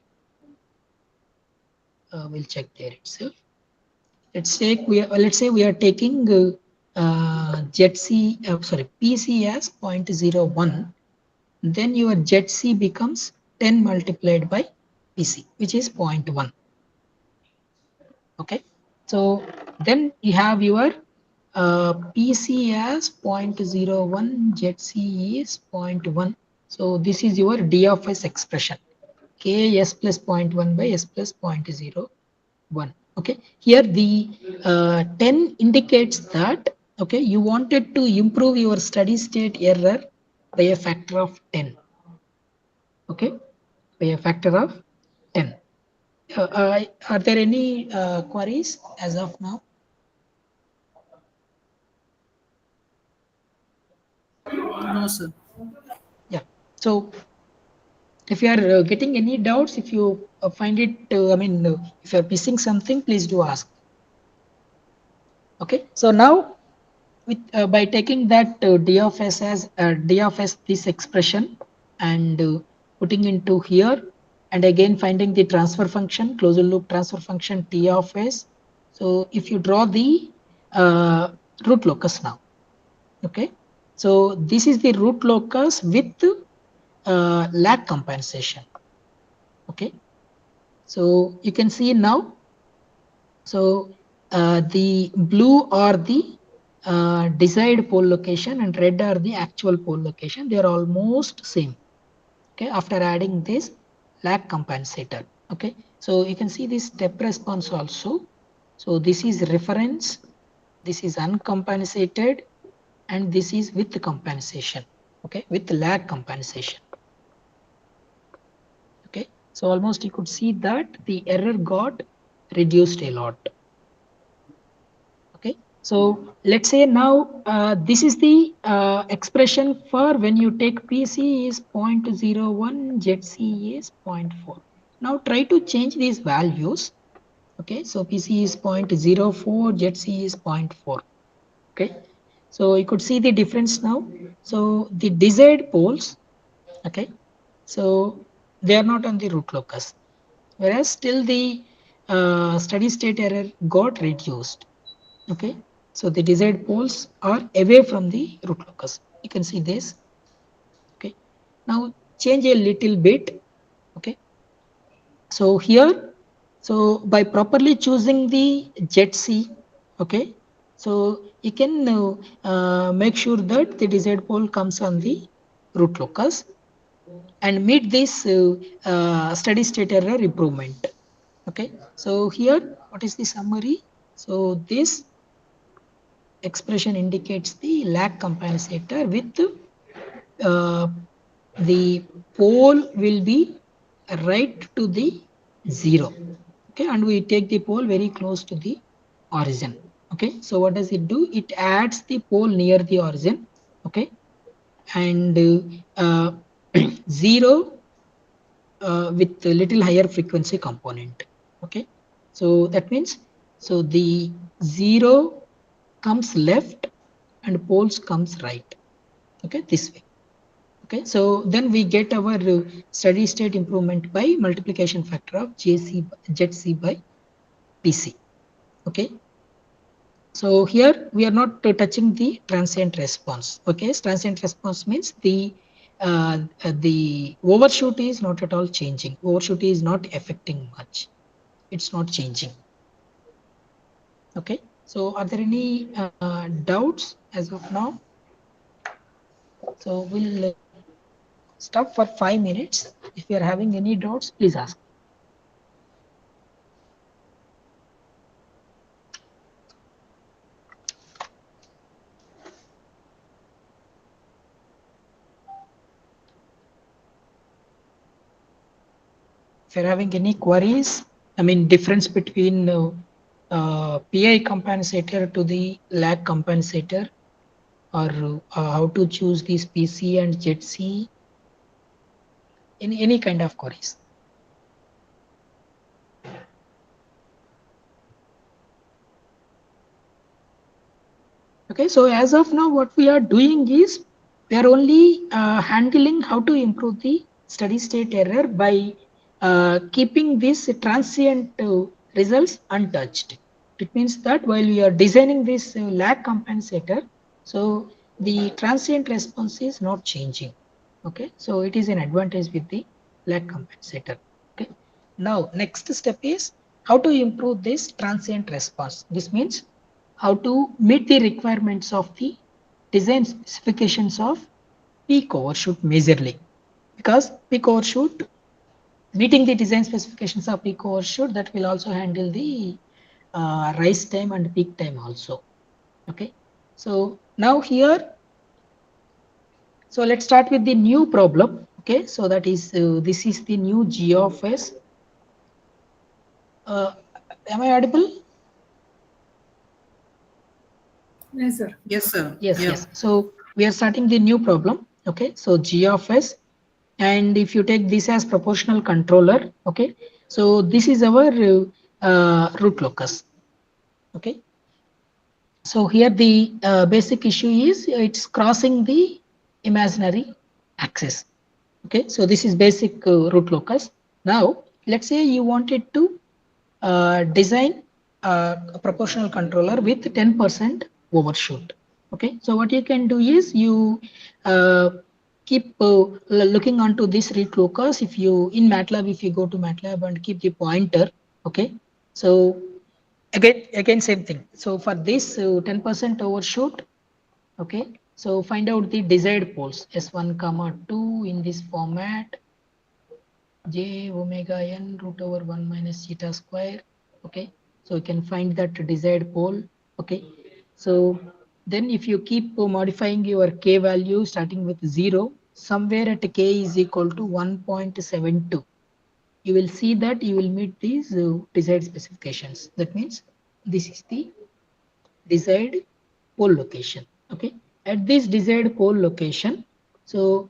We'll check there itself. Let's say we are taking jet C sorry, PC as 0.01. Then your jet C becomes 10 multiplied by PC, which is 0.1. Okay, so then you have your PC as 0.01, jet C is 0.1. So this is your D of S expression, K S plus 0.1 by S plus 0.01. Okay, here the 10 indicates that, okay, you wanted to improve your steady state error by a factor of 10. Okay, by a factor of 10. Are there any queries as of now? No, sir. Yeah, so if you are getting any doubts, if you find it, I mean, if you are missing something, please do ask. Okay, so now with by taking that d of s as d of s this expression and putting into here, and again finding the transfer function, closed loop transfer function t of s. So if you draw the root locus now, okay, so this is the root locus with lag compensation. Okay, so you can see now, so the blue are the desired pole location and red are the actual pole location. They are almost same. Okay, after adding this lag compensator. Okay, so you can see this step response also. So this is reference, this is uncompensated, and this is with compensation. Okay, with lag compensation. Okay, so almost you could see that the error got reduced a lot. Okay, so let's say now this is the expression for when you take PC is 0.01, jet C is 0.4. Now try to change these values. Okay, so PC is 0.04, jet C is 0.4. Okay, so you could see the difference now. So the desired poles, okay, so they are not on the root locus, whereas still the steady state error got reduced. Okay, so the desired poles are away from the root locus. You can see this. Okay, now change a little bit. Okay, so here, so by properly choosing the jet C, okay, so you can make sure that the desired pole comes on the root locus and meet this steady state error improvement. Okay, so here what is the summary? So this expression indicates the lag compensator with uh, the pole will be right to the 0. Okay, and we take the pole very close to the origin. Okay, so what does it do? It adds the pole near the origin. Okay, and 0 with a little higher frequency component. Okay, so that means, so the 0 comes left and poles comes right. Okay, this way. Okay, so then we get our steady state improvement by multiplication factor of jet C by PC. Okay, so here we are not touching the transient response. Okay, transient response means the the overshoot is not at all changing. Overshoot is not affecting much. It's not changing. Okay. So are there any doubts as of now? So we'll stop for 5 minutes. If you are having any doubts, please ask. If you're having any queries, I mean difference between PI compensator to the lag compensator, or how to choose this PC and JETC, in any kind of queries. Okay, so as of now, what we are doing is we are only handling how to improve the steady state error by keeping these transient results untouched. It means that while we are designing this lag compensator, so the transient response is not changing. Okay, so it is an advantage with the lag compensator. Okay, now next step is how to improve this transient response. This means how to meet the requirements of the design specifications of peak overshoot majorly, because peak overshoot, meeting the design specifications of peak overshoot, that will also handle the rise time and peak time also. Okay, so now here, so let's start with the new problem. Okay, so that is this is the new G of S. Am I audible? Yes, sir. Yes, sir. Yes, Yeah. yes. So we are starting the new problem. Okay, so G of S, and if you take this as proportional controller, okay, so this is our root locus. Okay, so here the basic issue is it's crossing the imaginary axis. Okay, so this is basic root locus. Now let's say you wanted to design a proportional controller with 10% overshoot. Okay, so what you can do is you keep looking onto this root locus. If you in MATLAB, if you go to MATLAB and keep the pointer, okay, so again same thing. So for this 10% overshoot, okay, so find out the desired poles S1 comma 2 in this format, j omega n root over 1 minus theta square. Okay, so you can find that desired pole. Okay, so then if you keep modifying your k value starting with 0, somewhere at k is equal to 1.72, you will see that you will meet these desired specifications. That means this is the desired pole location. Okay, at this desired pole location, so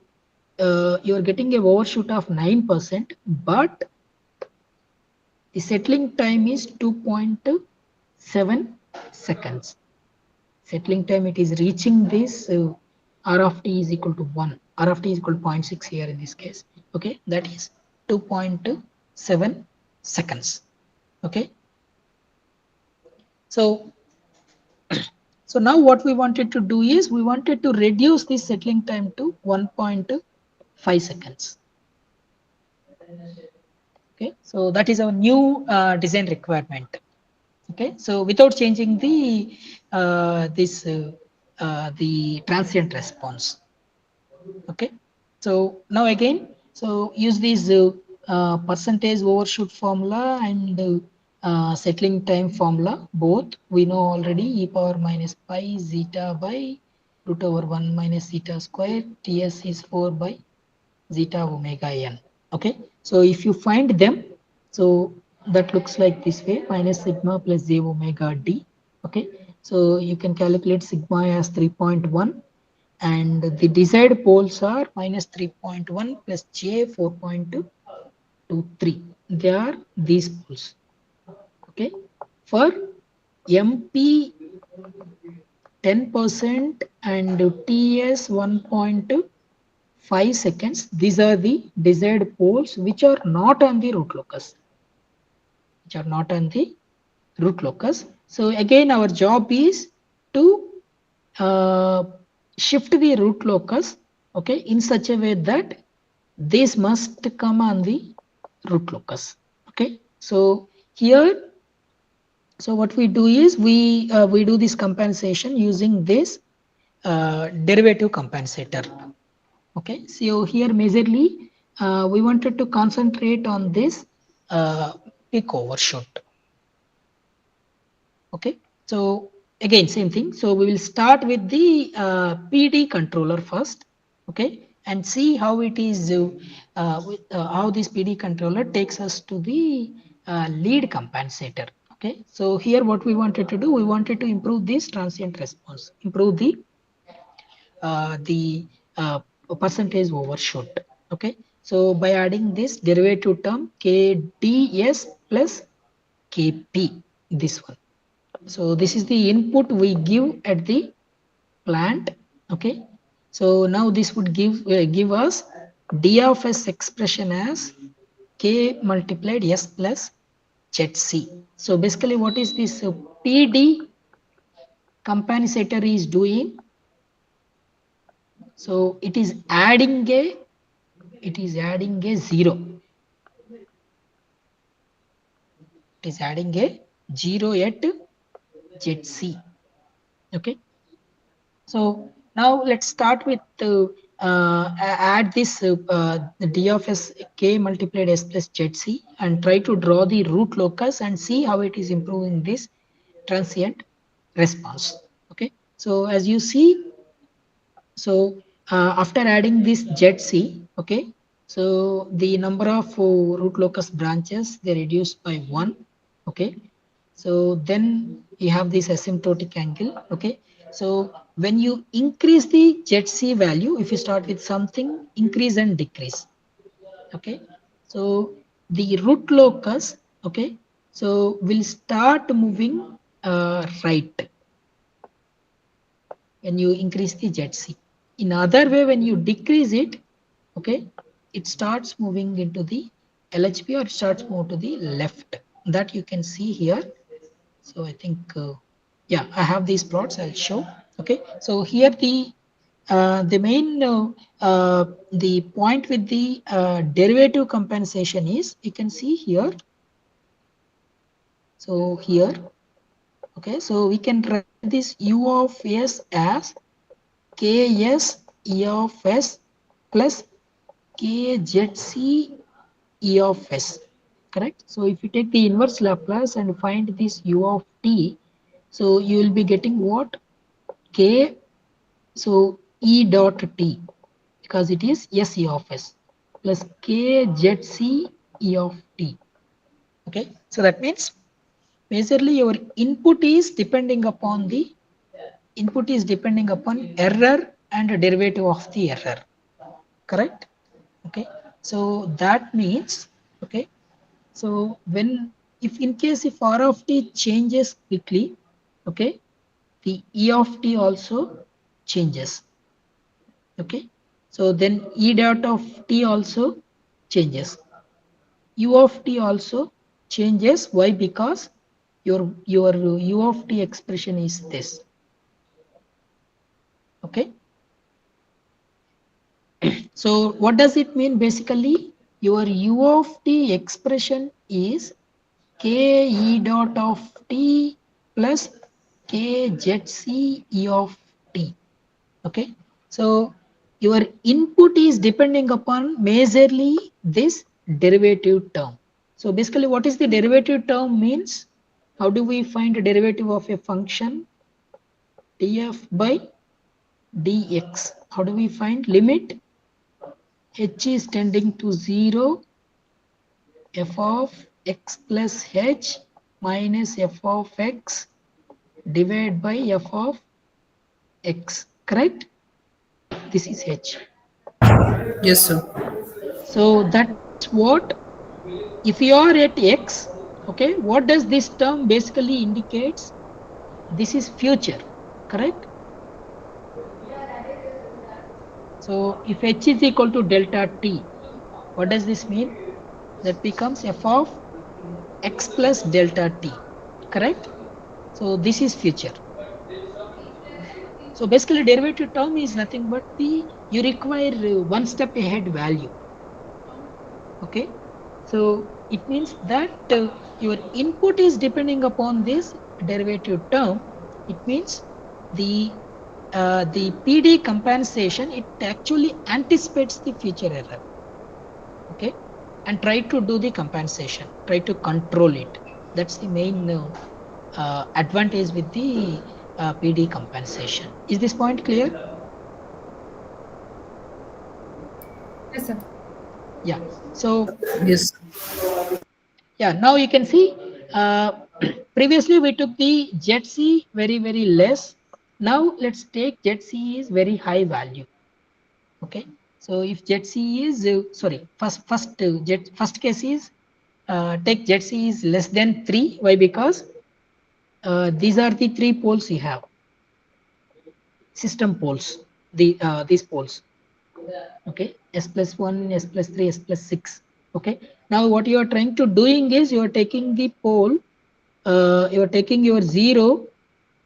you are getting a overshoot of 9%, but the settling time is 2.7 seconds. Settling time, it is reaching this r of t is equal to 1. R of t is equal to 0.6 here in this case. Okay, that is 2.7 seconds. Okay, so so now what we wanted to do is we wanted to reduce the settling time to 1.5 seconds. Okay, so that is our new design requirement. Okay, so without changing the the transient response. Okay, so now again, so use this percentage overshoot formula and settling time formula. Both we know already, e power minus pi zeta by root over 1 minus zeta square, ts is 4 by zeta omega n. Okay, so if you find them, so that looks like this way, minus sigma plus j omega d. Okay, so you can calculate sigma as 3.1, and the desired poles are minus 3.1 plus j 4.23. They are these poles. Okay, for mp 10% and ts 1.5 seconds, these are the desired poles which are not on the root locus. Which are not on the root locus. So again, our job is to shift the root locus okay, in such a way that this must come on the root locus. Okay, so here, so what we do is we do this compensation using this derivative compensator. Okay, so here majorly we wanted to concentrate on this peak overshoot. Okay, so again same thing. So we will start with the PD controller first. Okay, and see how it is how this PD controller takes us to the lead compensator. Okay, so here what we wanted to do, we wanted to improve this transient response, improve the percentage overshoot. Okay, so by adding this derivative term KDS plus KP, this one. So this is the input we give at the plant. Okay, so now this would give us D of S expression as K multiplied S plus ZC. So basically what is this PD compensator is doing? So it is adding a zero. It is adding a 0 at ZC. Okay, so now let's start with add this D of S K multiplied S plus ZC and try to draw the root locus and see how it is improving this transient response. Okay, so as you see, so after adding this ZC, okay, so the number of root locus branches, they reduced by 1. Okay, so then you have this asymptotic angle. Okay, so when you increase the ZC value, if you start with something, increase and decrease. Okay, so the root locus, okay, so will start moving right when you increase the ZC. In other way, when you decrease it, okay, it starts moving into the LHP, or it starts move to the left. That you can see here. So I think, yeah, I have these plots. I'll show. Okay, so here the main the point with the derivative compensation is, you can see here. So here, okay, so we can write this U of S as Ks E of S plus Kzc E of S, correct? So if you take the inverse Laplace and find this U of t, so you will be getting what? K, so E dot t, because it is S E of S, plus Kzc E of t. Okay, so that means majorly your input is depending upon error and derivative of the error, correct? Okay, so that means, okay, so when, if in case if R of t changes quickly, okay, the E of t also changes. Okay, so then E dot of t also changes, U of t also changes. Why? Because your U of t expression is this. Okay, so what does it mean? Basically, your U of t expression is K E dot of t plus K ZC E of t. Okay, so your input is depending upon majorly this derivative term. So basically, what is the derivative term means? How do we find a derivative of a function? Df by dx. How do we find? Limit h is tending to 0, f of x plus h minus f of x divided by f of x, correct? This is h. Yes, sir. So that's what, if you are at x, okay, what does this term basically indicates? This is future, correct? So if h is equal to delta t, what does this mean? That becomes f of x plus delta t, correct? So this is future. So basically derivative term is nothing but the you require one step ahead value. Okay, so it means that your input is depending upon this derivative term. It means the PD compensation, it actually anticipates the future error. Okay, and try to do the compensation, try to control it. That's the main advantage with the PD compensation. Is this point clear? Yes, sir. Yeah. So Yes. yeah, now you can see previously we took the ZC very less. Now let's take ZC is very high value. Okay, so if ZC is sorry, first case is take ZC is less than 3. Why? Because these are the 3 poles you have, system poles, these poles. Okay, S plus 1, S plus 3, S plus 6. Okay, now what you are trying to doing is you are taking the pole, you are taking your 0.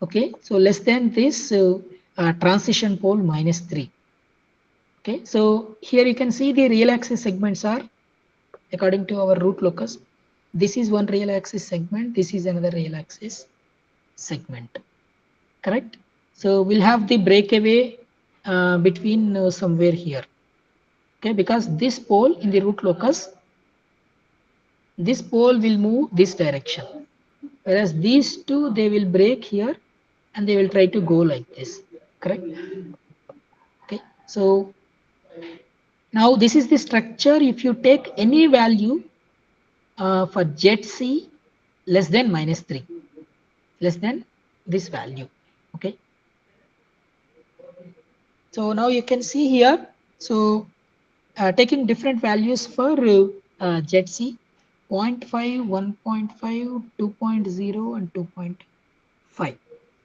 Okay, so less than this transition pole minus 3. Okay, so here you can see the real axis segments are according to our root locus. This is one real axis segment, this is another real axis segment. Correct? So we'll have the breakaway between somewhere here. Okay, because this pole in the root locus, this pole will move this direction, whereas these two, they will break here and they will try to go like this. Correct? Okay, so now this is the structure. If you take any value for ZC less than minus 3, less than this value. Okay, so now you can see here, so taking different values for ZC, 0.5, 1.5, 2.0 and 2.5.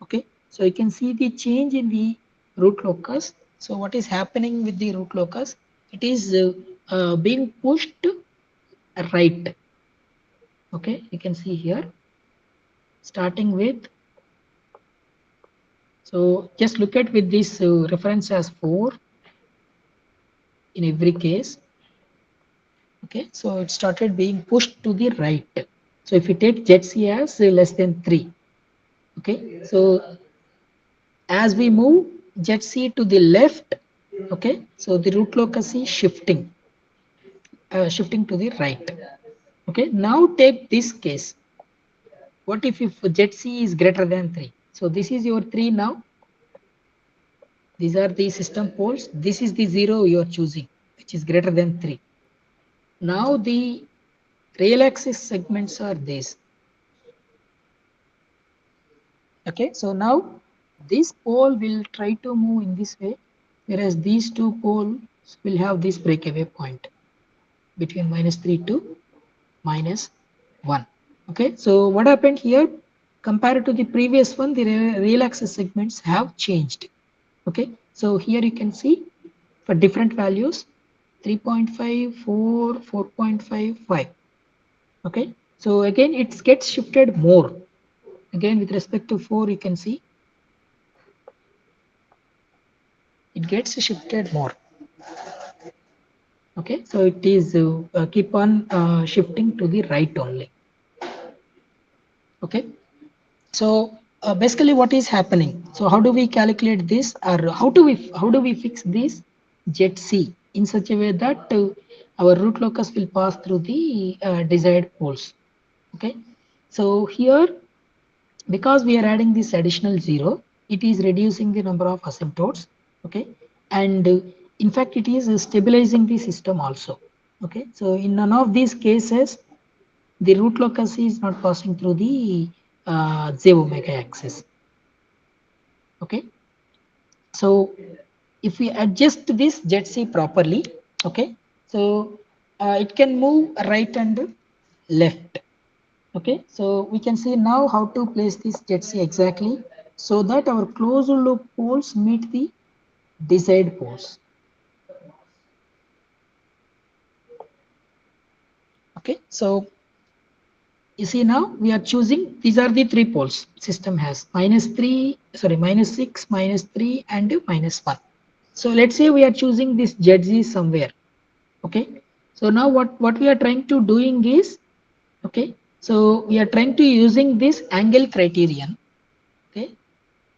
Okay, so you can see the change in the root locus. So what is happening with the root locus? It is being pushed right. Okay, you can see here, starting with, so just look at with this reference as 4 in every case. Okay, so it started being pushed to the right. So if you take ZC as less than 3, okay, so as we move ZC to the left, okay, so the root locus is shifting, shifting to the right. Okay, now take this case. What if ZC is greater than 3? So this is your 3 now. These are the system poles. This is the 0 you are choosing, which is greater than 3. Now the real axis segments are these. Okay, so now this pole will try to move in this way, whereas these two poles will have this breakaway point between minus 3 to minus 1. Okay, so what happened here? Compared to the previous one, the real axis segments have changed. Okay, so here you can see for different values, 3.5, 4, 4.5, 5. Okay, so again it gets shifted more. Again with respect to 4, you can see it gets shifted more. Okay, so it is keep on shifting to the right only. Okay, so basically what is happening? So how do we calculate this, or how do we fix this ZC in such a way that our root locus will pass through the desired poles? Okay, so here, because we are adding this additional 0, it is reducing the number of asymptotes. Okay, and in fact it is stabilizing the system also. Okay, so in none of these cases the root locus is not passing through the z omega axis. Okay, so if we adjust this ZC properly, okay, so it can move right and left. Okay, so we can see now how to place this ZC exactly so that our closed loop poles meet the desired poles. Okay, so you see now we are choosing, these are the 3 poles system has, minus 3, sorry, minus 6, minus 3 and minus 1. So let's say we are choosing this ZZ somewhere. Okay. So now what we are trying to doing is, okay, so we are trying to using this angle criterion. Okay.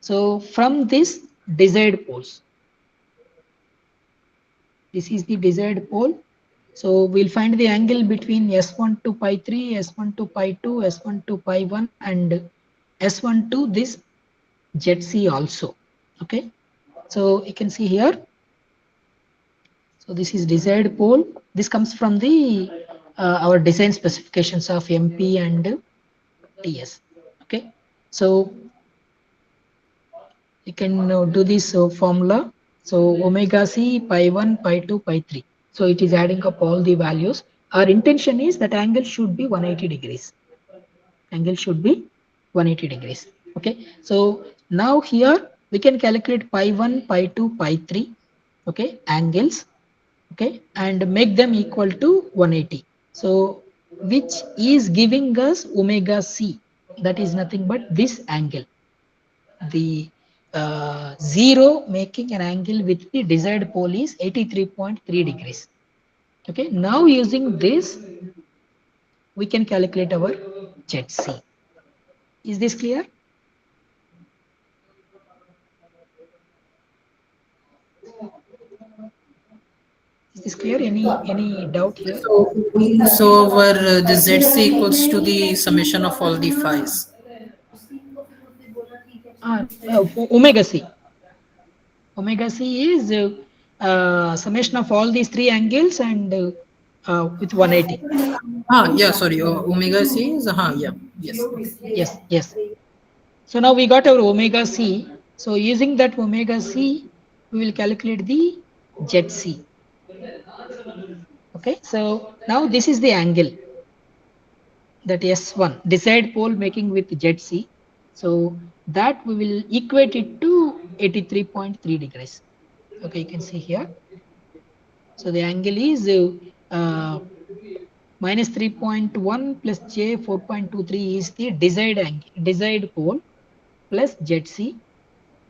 So from this desired poles, this is the desired pole. So we'll find the angle between S1 to pi 3, S1 to pi 2, S1 to pi 1, and S1 to this ZC also. Okay. So you can see here. So this is desired pole. This comes from the our design specifications of MP and TS. Okay. So you can do this formula. So omega c pi 1 pi 2 pi 3. So it is adding up all the values. Our intention is that angle should be 180 degrees. Angle should be 180 degrees. Okay. So now here we can calculate pi 1 pi 2 pi 3. Okay, angles. Okay, and make them equal to 180. So which is giving us omega c. That is nothing but this angle. The 0 making an angle with the desired pole is 83.3 degrees. Okay, now using this we can calculate our ZC. Is this clear? Is this clear? Any doubt here? So our the ZC equals to the summation of all the phi's. Omega c. Omega c is summation of all these three angles and with 180. Yeah, sorry. Omega C is, yeah, yes. Yes, yes. So now we got our omega c. So using that omega c, we will calculate the ZC. Okay, so now this is the angle that S1 desired pole making with ZC. So that we will equate it to 83.3 degrees. Okay, you can see here. So the angle is minus 3.1 plus J 4.23 is the desired angle, desired pole plus ZC.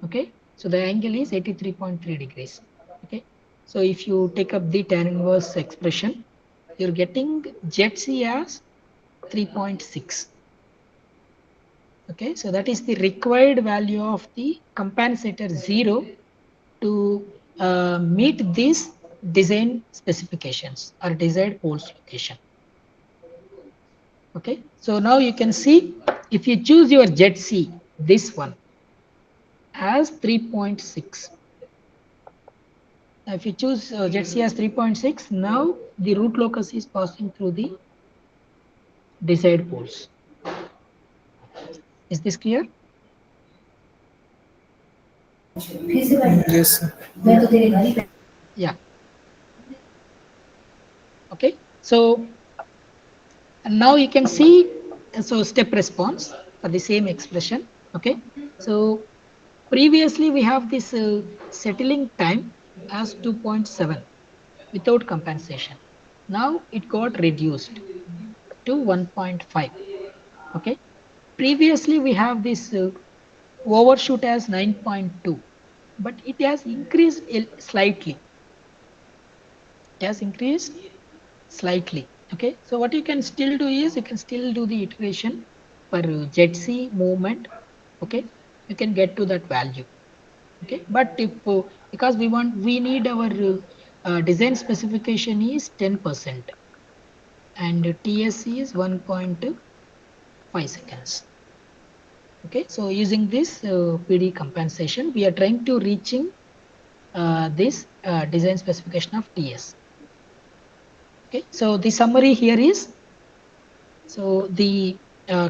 Okay, so the angle is 83.3 degrees. Okay, so if you take up the tan inverse expression, you're getting ZC as 3.6. Okay, so that is the required value of the compensator 0 to meet these design specifications or desired poles location. Okay, so now you can see if you choose your ZC, this one as 3.6. If you choose ZC as 3.6, now the root locus is passing through the desired poles. Is this clear? Yes, sir. Yeah. Okay, so and now you can see so step response for the same expression. Okay, so previously we have this settling time as 2.7 without compensation. Now it got reduced to 1.5. Okay, previously we have this overshoot as 9.2, but it has increased slightly. It has increased slightly. Okay, so what you can still do is you can still do the iteration for ZC movement. Okay, you can get to that value. Okay, but if because we need our design specification is 10% and TSC is 1.5 seconds. Okay, so using this PD compensation, we are trying to reaching this design specification of TS. Okay, so the summary here is, so the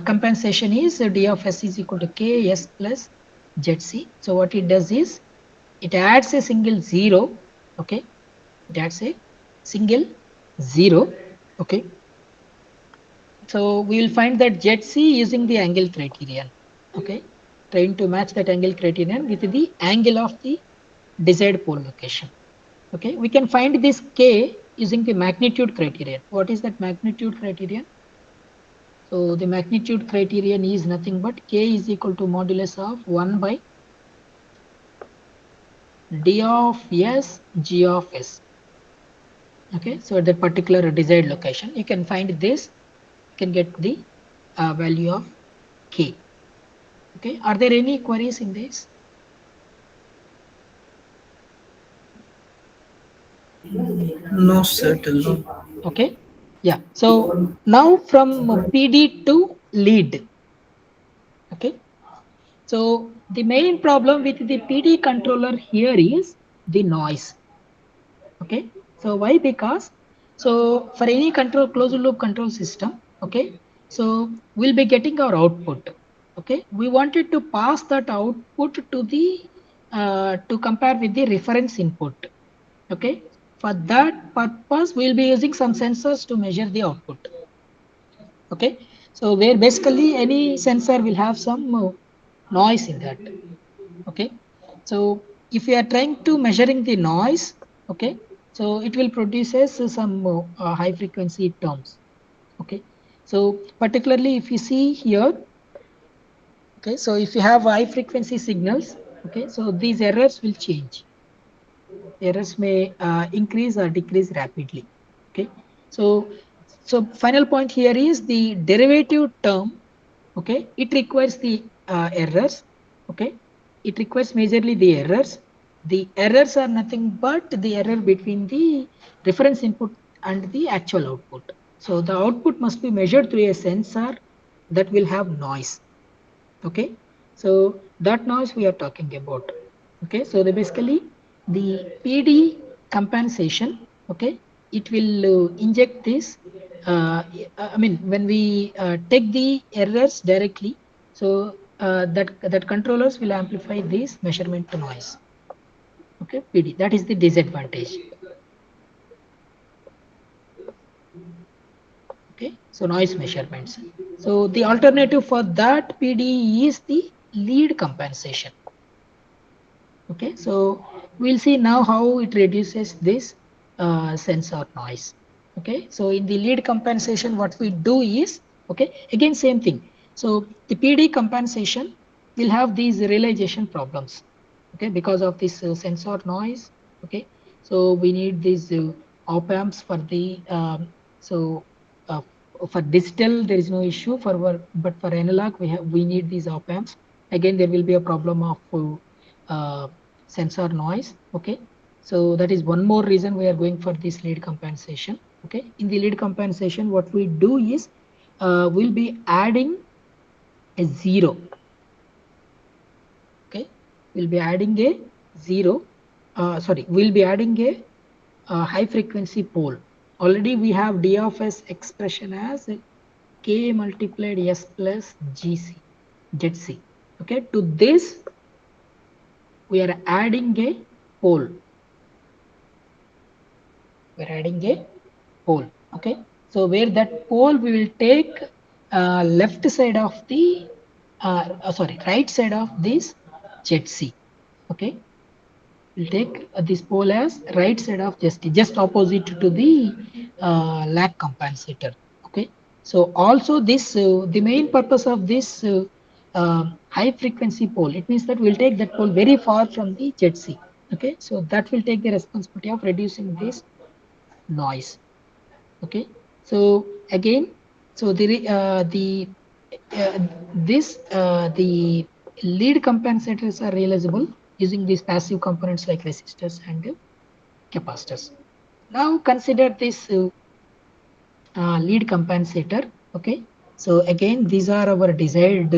compensation is d of s is equal to k s plus ZC. So what it does is it adds a single zero. Okay, it adds a single zero. Okay, so we will find that ZC using the angle criterion. Okay, trying to match that angle criterion with the angle of the desired pole location. Okay, we can find this k using the magnitude criterion. What is that magnitude criterion? So the magnitude criterion is nothing but k is equal to modulus of 1 by d of s, g of s. Okay, so at that particular desired location, you can find this, you can get the value of k. Okay, are there any queries in this? No, sir, till now. Okay, yeah. So now from PD to lead. Okay, so the main problem with the PD controller here is the noise. Okay, so why? Because so for any control closed loop control system, okay, so we'll be getting our output. Okay, we wanted to pass that output to the to compare with the reference input. Okay, for that purpose we'll be using some sensors to measure the output. Okay, so where basically any sensor will have some noise in that. Okay, so if you are trying to measuring the noise, okay, so it will produces some high frequency terms. Okay, so particularly if you see here, okay, so if you have high frequency signals, okay, so these errors will change. Errors may increase or decrease rapidly. Okay, so final point here is the derivative term. Okay, it requires the errors. Okay, it requires majorly the errors. The errors are nothing but the error between the reference input and the actual output. So the output must be measured through a sensor that will have noise. Okay, so that noise we are talking about. Okay, so the basically the PD compensation, okay, it will inject this I mean when we take the errors directly, so that controllers will amplify this measurement to noise. Okay, PD, that is the disadvantage. Okay, so noise measurements. So the alternative for that PD is the lead compensation. Okay, so we'll see now how it reduces this sensor noise. Okay, so in the lead compensation, what we do is, okay, again same thing. So the PD compensation will have these realization problems. Okay, because of this sensor noise. Okay, so we need these op amps for the so uh, for digital there is no issue for but for analog we need these op amps. Again, there will be a problem of uh, sensor noise. Okay, so that is one more reason we are going for this lead compensation. Okay, in the lead compensation, what we do is we'll be adding a zero. Okay, we'll be adding a zero. Sorry, we'll be adding a high frequency pole. Already we have d of s expression as k multiplied s plus gc, zc. Okay, to this we are adding a pole. We're adding a pole. Okay, so where that pole we will take left side of the sorry, right side of this zc. Okay, we'll take this pole as right side of just opposite to the lag compensator. Okay, so also this the main purpose of this high frequency pole, it means that we'll take that pole very far from the zc. Okay, so that will take the responsibility of reducing this noise. Okay, so again, so the this the lead compensators are realizable using these passive components like resistors and capacitors. Now consider this lead compensator. Okay, so again these are our desired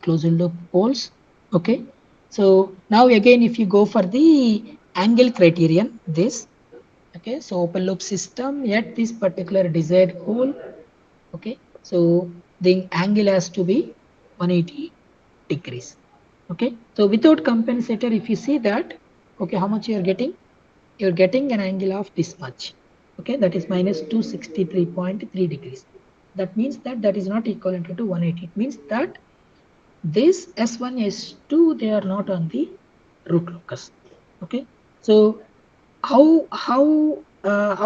closed loop poles. Okay, so now again if you go for the angle criterion, this, okay, so open loop system at this particular desired pole. Okay, so the angle has to be 180 degrees. Okay, so without compensator, if you see that, okay, how much you are getting? You're getting an angle of this much. Okay, that is minus 263.3 degrees. That means that that is not equivalent to 180. It means that this s1 s2 they are not on the root locus. Okay, so how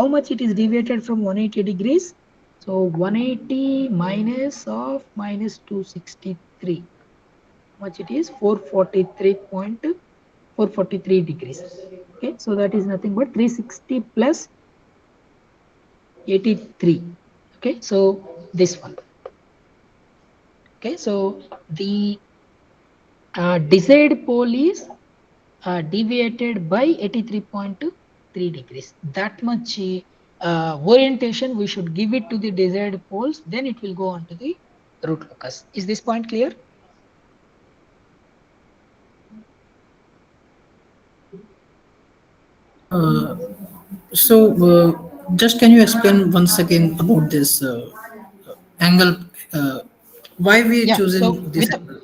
much it is deviated from 180 degrees? So 180 minus of minus 263, much it is 443.5. 443 degrees. Okay, so that is nothing but 360 plus 83. Okay, so this one. Okay, so the desired pole is deviated by 83.3 degrees. That much orientation we should give it to the desired poles, then it will go on to the root locus. Is this point clear? So, just can you explain once again about this angle? Uh, why we Yeah, so choosing this with angle?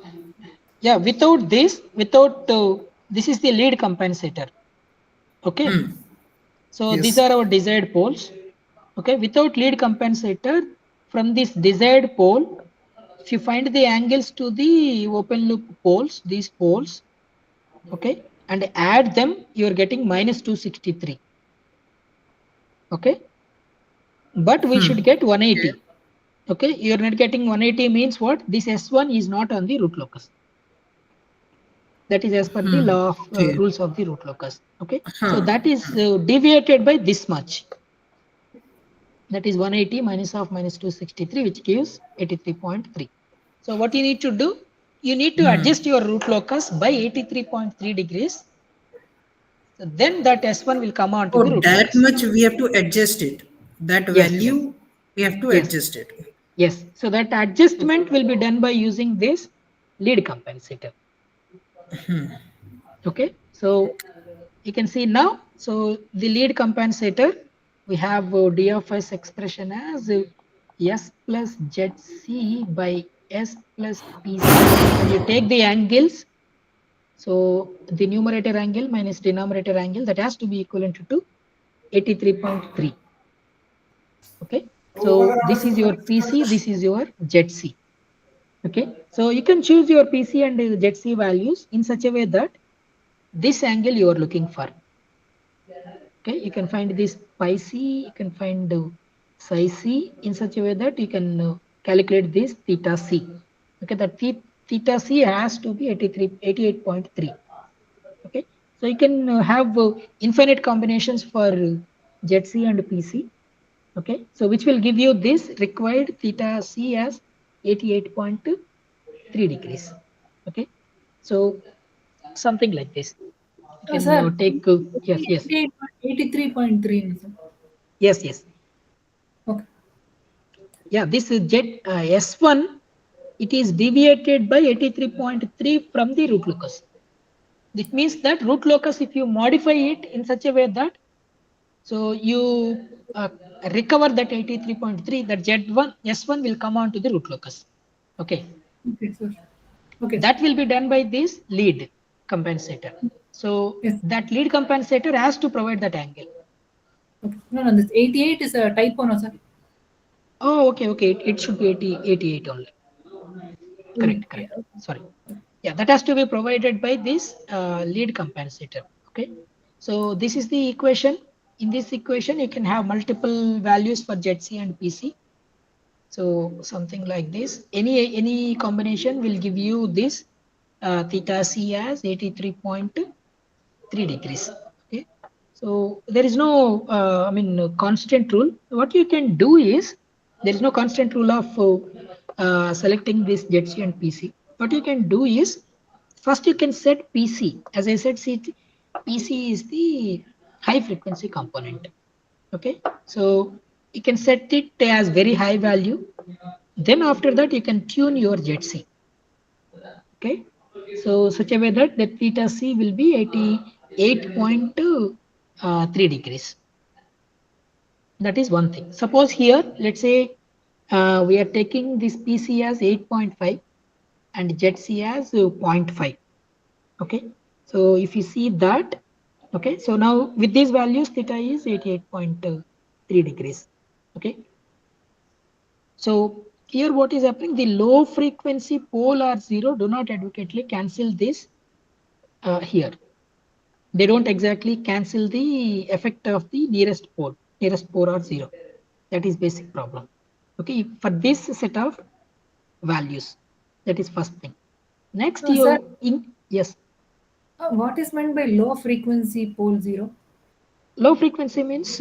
yeah, without this is the lead compensator. Okay, so these Yes. are our desired poles. Okay, without lead compensator, from this desired pole, if you find the angles to the open loop poles, these poles, okay, and add them, you are getting minus 263. Okay, but we should get 180. Okay, you're not getting 180 means what? This S1 is not on the root locus. That is as per the law of Okay. rules of the root locus. Okay, so Huh. that is deviated by this much. That is 180 minus of minus 263, which gives 83.3. So what you need to do? You need to adjust your root locus by 83.3 degrees. So then that S1 will come on to the Oh, root that locus. much we have to adjust it. That Yes, yes, value we have to yes, adjust it. yes. So that adjustment will be done by using this lead compensator. Okay, so you can see now. So the lead compensator, we have d of s expression as s plus zc by s plus pc. When you take the angles, so the numerator angle minus denominator angle, that has to be equivalent to 83.3. Okay, so this is your pc, this is your zc. Okay, so you can choose your pc and zc values in such a way that this angle you are looking for. Okay, you can find this pi c, you can find psi c in such a way that you can calculate this theta c. Okay, that theta c has to be 88.3. Okay, so you can have infinite combinations for zc and pc. Okay, so which will give you this required theta c as 88.3 degrees. Okay, so something like this. You can Sir, take yes, yes, 83.3, sir. yes, yes. Okay. Yeah, this is jet S1, it is deviated by 83.3 from the root locus. This means that root locus, if you modify it in such a way that, so you recover that 83.3, that Z1, S1 will come on to the root locus. Okay, Okay, sir. Okay, sir. that will be done by this lead compensator. So Yes. that lead compensator has to provide that angle. Okay. No, no, this 88 is a typo, no, sir. Oh, okay, okay, it should be 88 only. Correct, Yeah. correct. Sorry. Yeah, that has to be provided by this lead compensator. Okay, so this is the equation. In this equation, you can have multiple values for ZC and PC. So something like this. Any combination will give you this theta C as 83.3 degrees. Okay, so there is no constant rule. What you can do is, there is no constant rule of selecting this ZC and PC. What you can do is, first you can set PC. As I said, see, PC is the high frequency component. Okay, so you can set it as very high value. Then after that you can tune your ZC. Okay, so such a way that the theta C will be 88.3 degrees. That is one thing. Suppose here, let's say we are taking this PC as 8.5 and ZC as 0.5. Okay, so if you see that, okay, so now with these values, theta is 88.3 degrees. Okay, so here what is happening? The low frequency pole are zero. Do not advocately cancel this here. They don't exactly cancel the effect of the nearest pole. Nearest pole are zero. That is basic problem. Okay, for this set of values, that is first thing. Next, Sir, you in yes. What is meant by low frequency pole zero? Low frequency means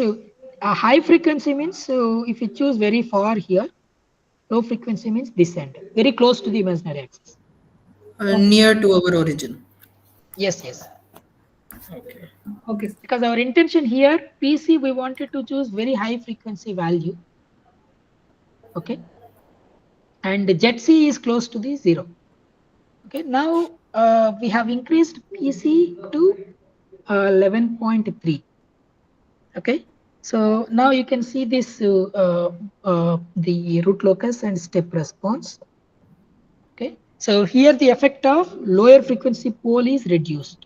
high frequency means if you choose very far here, low frequency means this end, very close to the imaginary axis. Okay. Near to our origin. Yes, yes. Okay. Okay, sir. Because our intention here, PC, we wanted to choose very high frequency value. Okay. And ZC is close to the 0. Okay. Now we have increased PC to 11.3. Okay. So now you can see this the root locus and step response. Okay. So here the effect of lower frequency pole is reduced.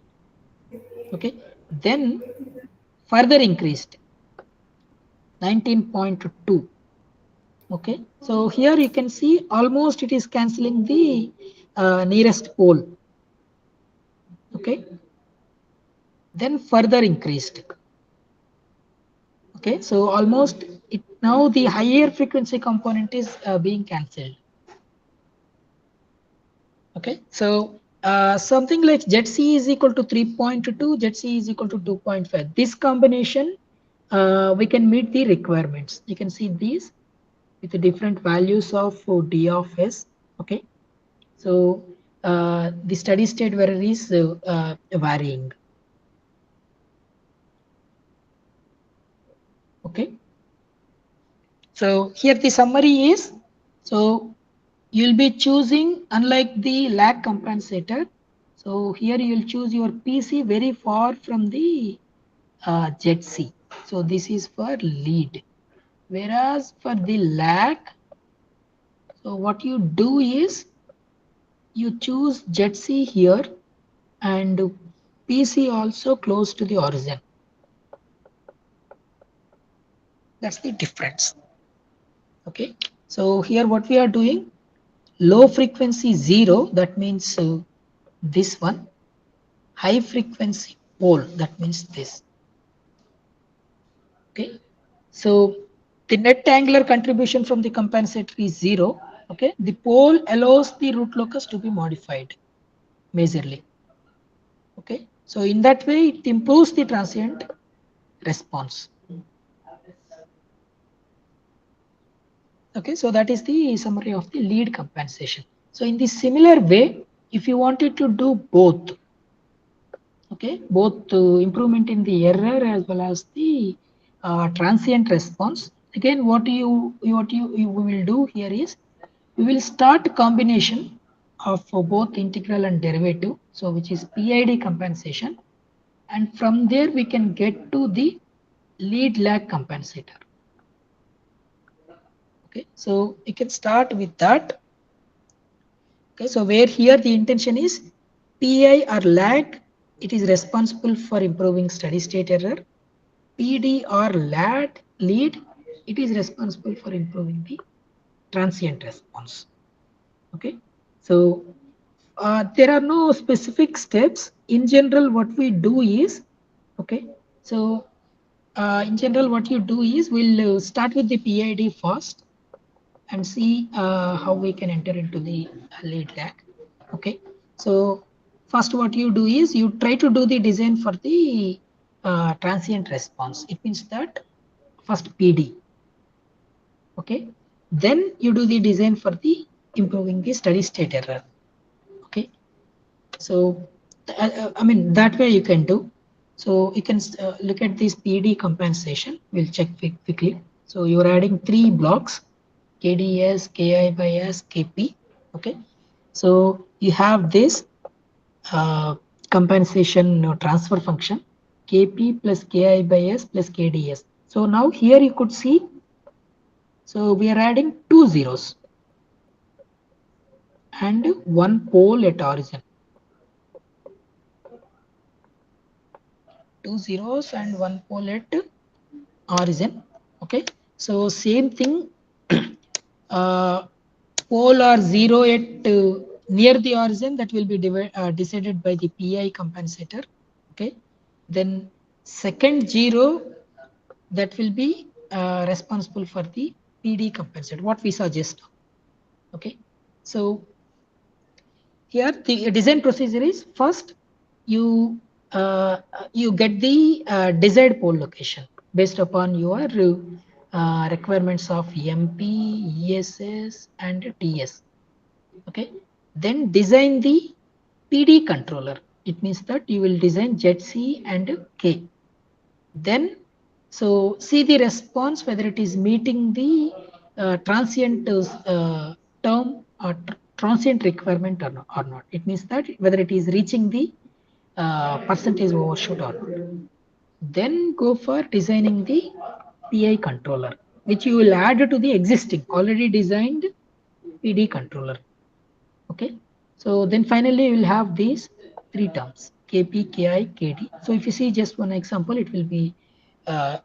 Okay. Then further increased 19.2. Okay. So here you can see almost it is cancelling the nearest pole. Okay. Then further increased. Okay. So almost it now the higher frequency component is being cancelled. Okay. So something like ZC is equal to 3.2, ZC is equal to 2.5. This combination we can meet the requirements. You can see these with the different values of D of S. Okay. So the steady state error is varying. Okay. So here the summary is, so you'll be choosing, unlike the lag compensator, so here you'll choose your PC very far from the ZC. So this is for lead. Whereas for the lag, so what you do is you choose ZC here and PC also close to the origin. That's the difference. Okay. So here what we are doing, low frequency 0, that means this one. High frequency pole, that means this. Okay. So the net angular contribution from the compensator is 0. Okay. The pole allows the root locus to be modified majorly. Okay. So in that way, it improves the transient response. Okay, so that is the summary of the lead compensation. So in the similar way, if you wanted to do both, okay, both improvement in the error as well as the transient response, again what you will do here is we will start combination of both integral and derivative, so which is PID compensation, and from there we can get to the lead lag compensator. Okay, so you can start with that. Okay, so where here the intention is PI or lag, it is responsible for improving steady state error. PD or lead, it is responsible for improving the transient response. Okay, so there are no specific steps. In general, what we do is, okay, so in general, what you do is we'll start with the PID first and see how we can enter into the lead lag. Okay, so first what you do is you try to do the design for the transient response. It means that first PD. Okay, then you do the design for the improving the steady state error. Okay, so I mean that way you can do. So you can look at this PD compensation. We'll check quickly. So you're adding 3 blocks: KDS, KI by S, KP. Okay, so you have this compensation transfer function KP plus KI by S plus KDS. So now here you could see, so we are adding 2 zeros and 1 pole at origin. 2 zeros and 1 pole at origin. Okay, so same thing, pole or 0 at near the origin, that will be decided by the PI compensator. Okay, then second 0, that will be responsible for the PD compensator, what we saw just now. Okay, so here the design procedure is first you you get the desired pole location based upon your requirements of MP, ESS, and TS. Okay, then design the PD controller. It means that you will design ZC and K. Then, so see the response whether it is meeting the transient term or transient requirement or not. It means that whether it is reaching the percentage overshoot or not. Then go for designing the PI controller, which you will add to the existing already designed PD controller. Okay, so then finally you will have these three terms KP, KI, KD. So if you see just one example, it will be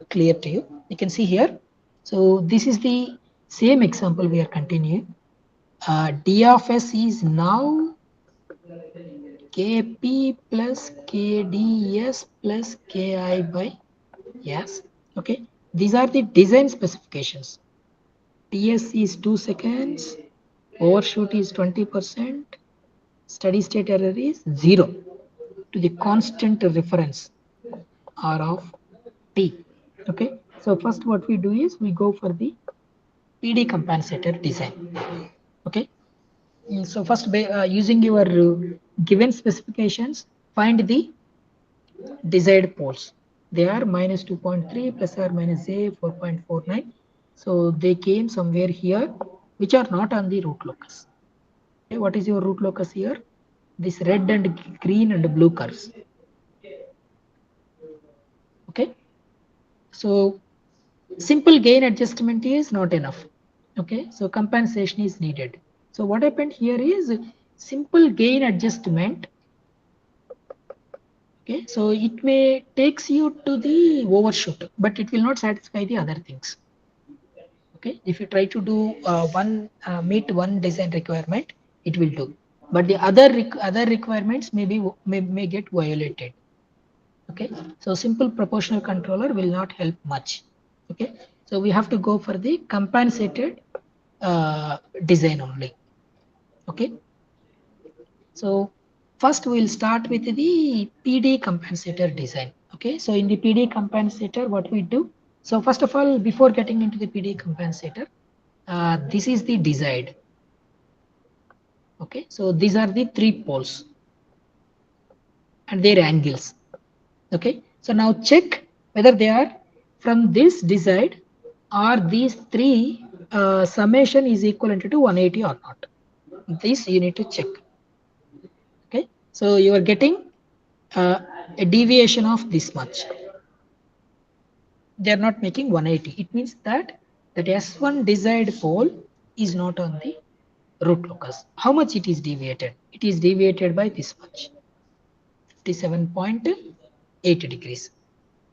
clear to you. You can see here. So this is the same example we are continuing. D of S is now KP plus KDS plus KI by S. Okay, these are the design specifications. TS is 2 seconds, overshoot is 20%, steady state error is 0 to the constant reference R of T. Okay, so first what we do is we go for the PD compensator design. Okay, so first by using your given specifications, find the desired poles. They are minus 2.3 plus or minus a 4.49. So they came somewhere here, which are not on the root locus. Okay, what is your root locus here? This red and green and blue curves. Okay, so simple gain adjustment is not enough. Okay, so compensation is needed. So what happened here is simple gain adjustment. Okay, so it may takes you to the overshoot, but it will not satisfy the other things. Okay, if you try to do meet one design requirement, it will do, but the other requirements may get violated. Okay, so simple proportional controller will not help much. Okay, so we have to go for the compensated design only. Okay, so first we'll start with the PD compensator design. Okay, so in the PD compensator, what we do? So first of all, before getting into the PD compensator, this is the desired. Okay, so these are the three poles and their angles. Okay, so now check whether they are from this desired or these three summation is equivalent to 180 or not. This you need to check. Okay, so you are getting a deviation of this much. They are not making 180. It means that S1 desired pole is not on the root locus. How much it is deviated? It is deviated by this much, 57.8 degrees.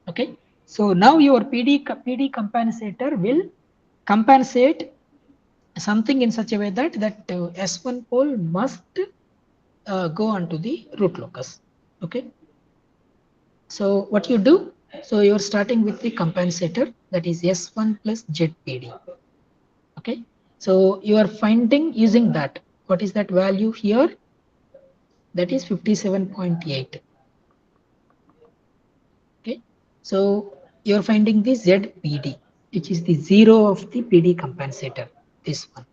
Okay, so now your PD compensator will compensate something in such a way that S1 pole must go onto the root locus. Okay, so what you do? So you're starting with the compensator, that is S1 plus ZPD. Okay, so you are finding using that. What is that value here? That is 57.8. Okay, so you're finding the ZPD, which is the zero of the PD compensator, this one,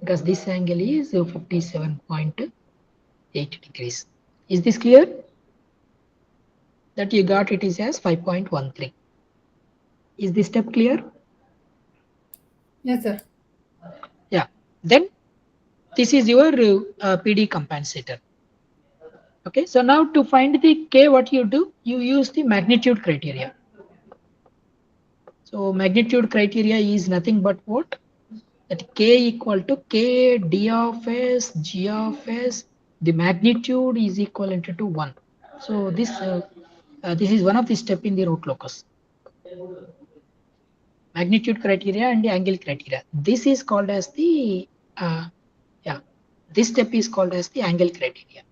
because this angle is 57.8 degrees. Is this clear? That you got it is as 5.13. Is this step clear? Yes, sir. Yeah, then this is your PD compensator. Okay, so now to find the K, what you do? You use the magnitude criteria. So magnitude criteria is nothing but what? That K equal to K D of S G of S. The magnitude is equivalent to 1. So this is one of the step in the root locus. Magnitude criteria and the angle criteria. This is called as the this step is called as the angle criteria.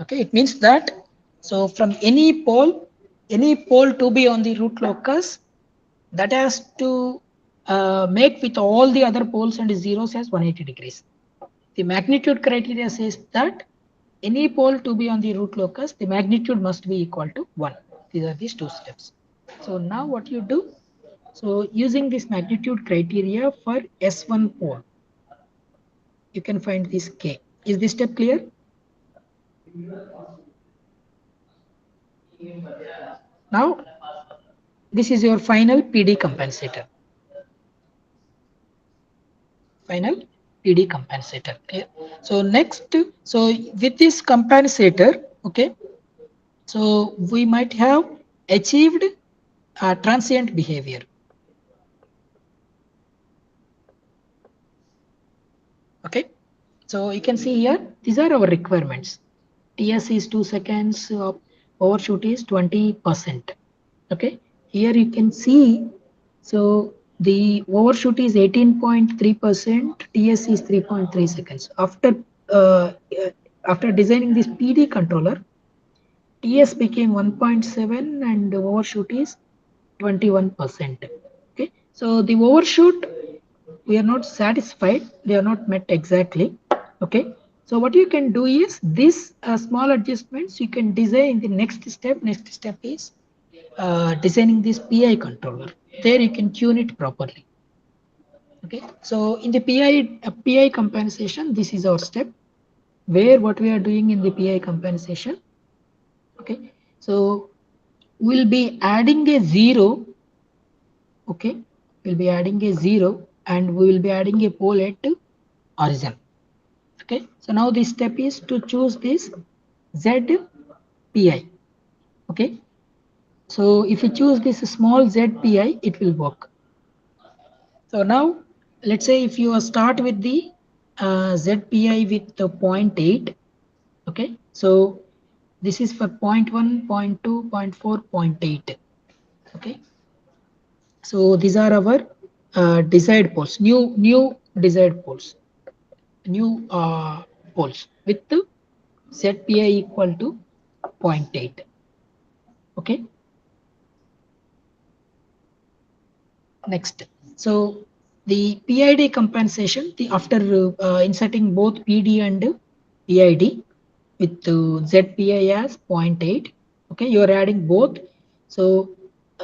Okay, it means that so from any pole to be on the root locus, that has to make with all the other poles and zeros as 180 degrees. The magnitude criteria says that any pole to be on the root locus, the magnitude must be equal to 1. These are these two steps. So now what you do? So using this magnitude criteria for S1 pole, you can find this K. Is this step clear? Now, this is your final PD compensator. Final PD compensator. Okay. So next, so with this compensator, okay, so we might have achieved transient behavior. Okay. So you can see here, these are our requirements. TS is 2 seconds, overshoot is 20%. Okay. Here you can see, so the overshoot is 18.3%, TS is 3.3 seconds. After designing this PD controller, TS became 1.7 and the overshoot is 21%. Okay, so the overshoot, we are not satisfied, they are not met exactly. Okay, so what you can do is this small adjustments you can design in the next step. Next step is designing this PI controller. There you can tune it properly. Okay, so in the PI compensation, this is our step where what we are doing in the PI compensation. Okay, so we'll be adding a 0. Okay, we'll be adding a 0 and we will be adding a pole at origin. Okay, so now the step is to choose this ZPI. Okay, so if you choose this small ZPI, it will work. So now let's say if you start with the ZPI with the 0.8. Okay, so this is for 0.1, 0.2, 0.4, 0.8. Okay, so these are our desired poles, new desired poles, new poles with the ZPI equal to 0.8. Okay, next. So the PID compensation, the after inserting both PD and PID with ZPI as 0.8. Okay, you are adding both. So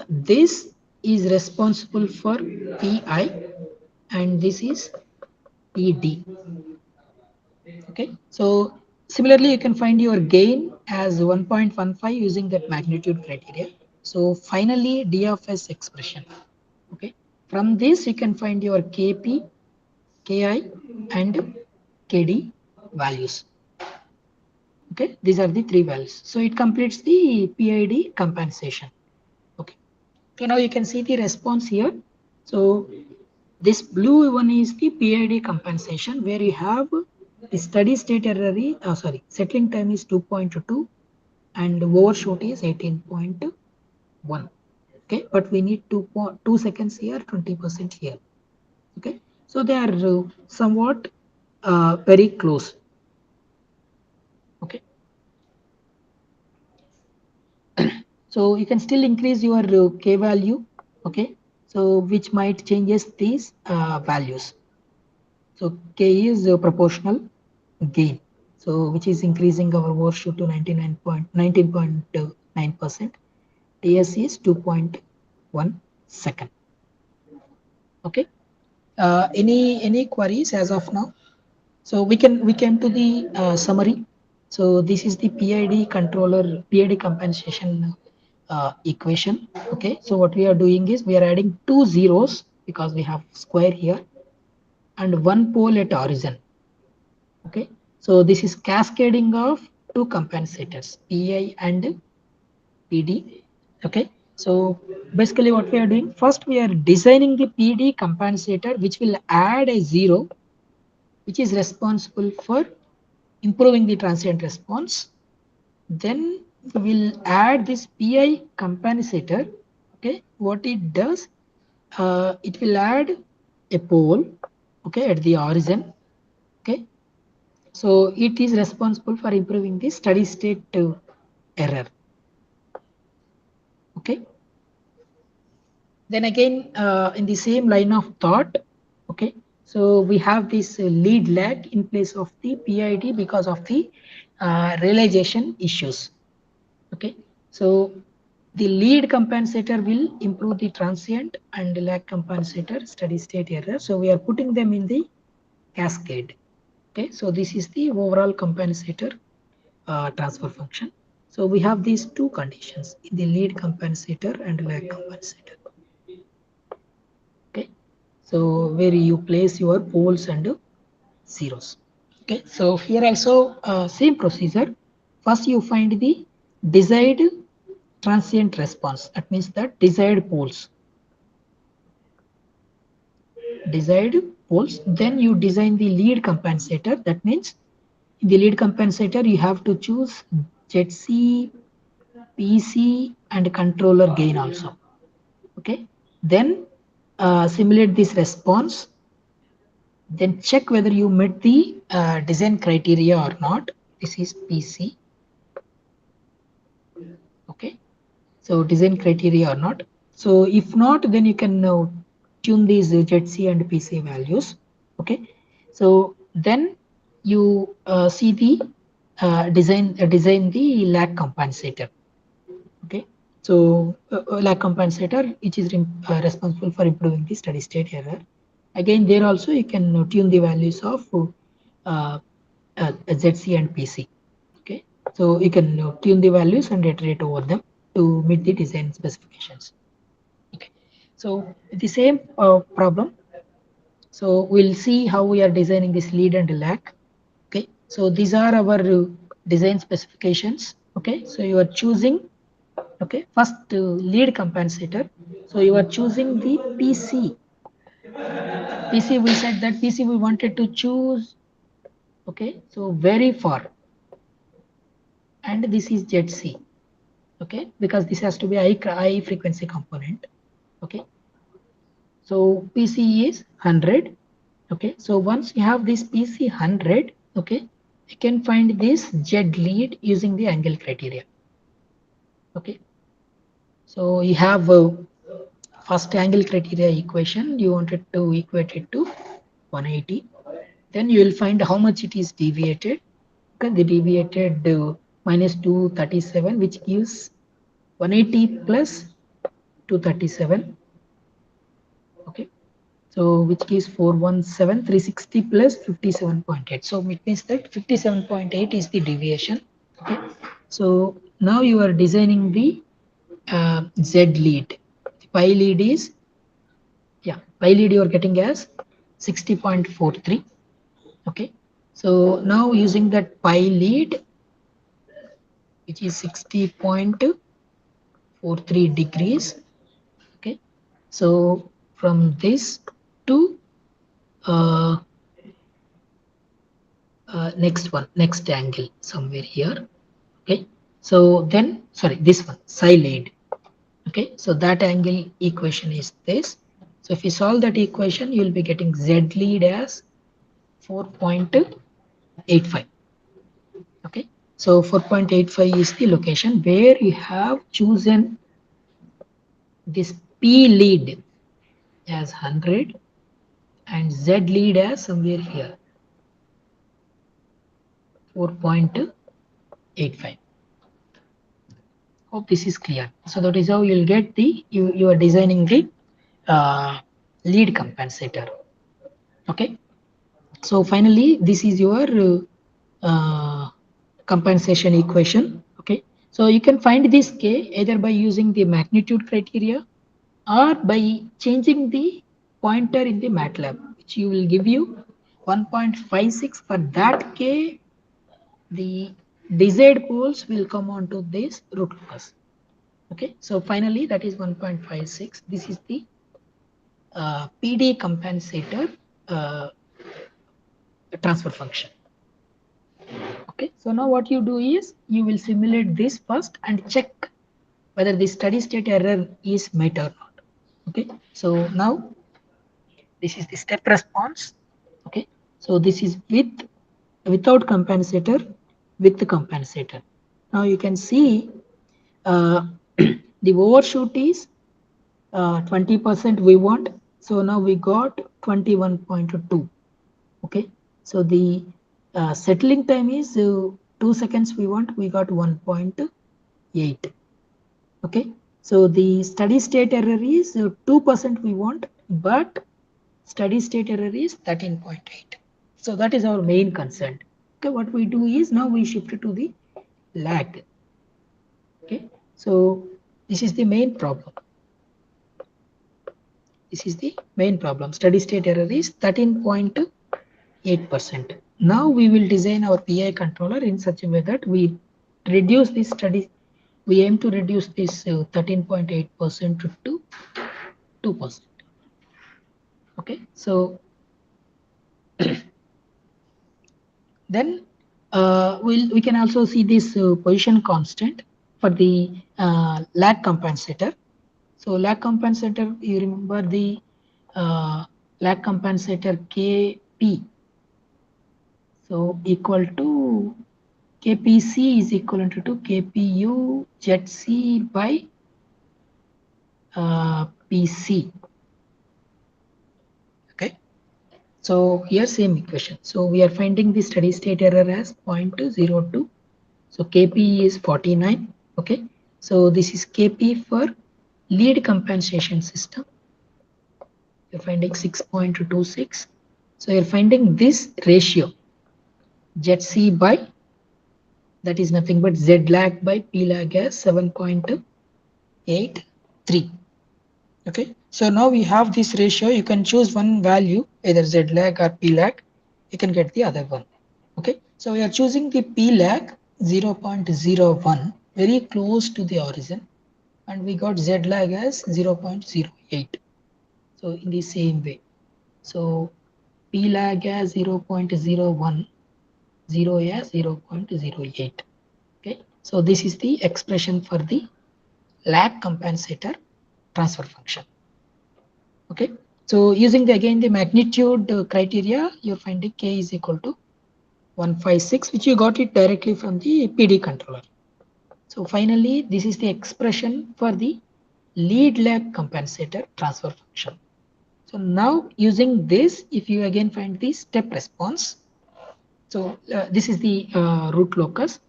this is responsible for PI and this is PD. Okay, so similarly you can find your gain as 1.15 using that magnitude criteria. So finally D of S expression. Okay, from this you can find your KP, KI and KD values. Okay, these are the three values. So it completes the PID compensation. Okay, so now you can see the response here. So this blue one is the PID compensation where you have the steady state error settling time is 2.2 and overshoot is 18.1. Okay, but we need 2 seconds here, 20% here. Okay, so they are somewhat very close. Okay, so you can still increase your K value. Okay, so which might changes these values. So K is proportional gain, so which is increasing our overshoot to 19.9%. TS is 2.1 second. Okay, any queries as of now? So we came to the summary. So this is the PID controller, PID compensation equation. Okay, so what we are doing is we are adding two zeros because we have square here and one pole at origin. Okay, so this is cascading of two compensators, PI and PD. Okay, so basically what we are doing, first we are designing the PD compensator which will add a 0 which is responsible for improving the transient response. Then we will add this PI compensator. Okay, what it does, it will add a pole, okay, at the origin. Okay, so it is responsible for improving the steady state error. Okay, then again in the same line of thought. Okay, So we have this lead lag in place of the PID because of the realization issues. Okay, so the lead compensator will improve the transient and lag compensator steady state error. So we are putting them in the cascade. Okay, so this is the overall compensator transfer function. So we have these two conditions in the lead compensator and lag compensator. Okay, so where you place your poles and zeros. Okay, so here also same procedure. First you find the desired transient response. That means that desired poles. Then you design the lead compensator. That means in the lead compensator you have to choose ZC, PC and controller gain also. Okay, then simulate this response, then check whether you met the design criteria or not. This is PC. Okay, so design criteria or not. So if not, then you can tune these ZC and PC values. Okay, so then you see the design the lag compensator. Okay, so lag compensator which is responsible for improving the steady state error. Again, there also you can tune the values of ZC and PC. Okay, so you can tune the values and iterate over them to meet the design specifications. Okay, so the same problem. So we'll see how we are designing this lead and lag. Okay, so these are our design specifications. Okay, so you are choosing. Okay, first lead compensator. So you are choosing the PC. PC, we said that PC we wanted to choose. Okay, so very far, and this is ZC. Okay, because this has to be high frequency component. Okay, so PC is 100. Okay, so once you have this PC 100, okay, you can find this Z lead using the angle criteria. Okay, so you have first angle criteria equation, you wanted to equate it to 180. Then you will find how much it is deviated. Okay, the deviated minus 237, which gives 180 plus 237. Okay, so which gives 417, 360 plus 57.8. So it means that 57.8 is the deviation. Okay, so now you are designing the Z lead. The pi lead is, yeah, pi lead you are getting as 60.43. Okay, so now using that pi lead, which is 60.43 degrees. Okay, so from this to next angle somewhere here. Okay, so then sorry, this one psi lead. Okay, so that angle equation is this. So if you solve that equation, you will be getting Z lead as 4.85. Okay, so 4.85 is the location where you have chosen this P lead as 100 and Z lead as somewhere here 4.85. Hope this is clear. So that is how you'll get the you are designing the lead compensator. Okay, so finally this is your compensation equation. Okay, so you can find this K either by using the magnitude criteria or by changing the pointer in the MATLAB, which you will give you 1.56. For that K, the desired poles will come onto this root locus. Okay, so finally that is 1.56. This is the PD compensator transfer function. Okay, so now what you do is you will simulate this first and check whether the steady state error is met or not. Okay, so now this is the step response. Okay, so this is without compensator, with the compensator. Now you can see the overshoot is 20% we want. So now we got 21.2. Okay, so the settling time is 2 seconds we want, we got 1.8. Okay, so the steady state error is 2% we want, but steady state error is 13.8. So that is our main concern. Okay, what we do is now we shift to the lag. Okay, so this is the main problem. This is the main problem. Steady state error is 13.8%. Now we will design our PI controller in such a way that we reduce this we aim to reduce this 13.8% to 2%. Okay, so then we can also see this position constant for the lag compensator. So lag compensator, you remember the lag compensator Kp. So equal to Kpc is equivalent to Kpu Zc by Pc. Okay. So here same equation. So we are finding the steady state error as 0.02. So Kp is 49. Okay. So this is Kp for lead compensation system. You're finding 6.26. So you're finding this ratio Zc by, that is nothing but Z lag by P lag as 7.83. Okay, so now we have this ratio. You can choose one value, either Z lag or P lag. You can get the other one. Okay, so we are choosing the P lag 0.01, very close to the origin, and we got Z lag as 0.08. So in the same way, so P lag as 0.01, 0 as 0.08. Okay, so this is the expression for the lag compensator transfer function. Okay, so using again the magnitude criteria, you're finding K is equal to 156, which you got it directly from the PD controller. So finally, this is the expression for the lead lag compensator transfer function. So now using this, if you again find the step response, so this is the root locus.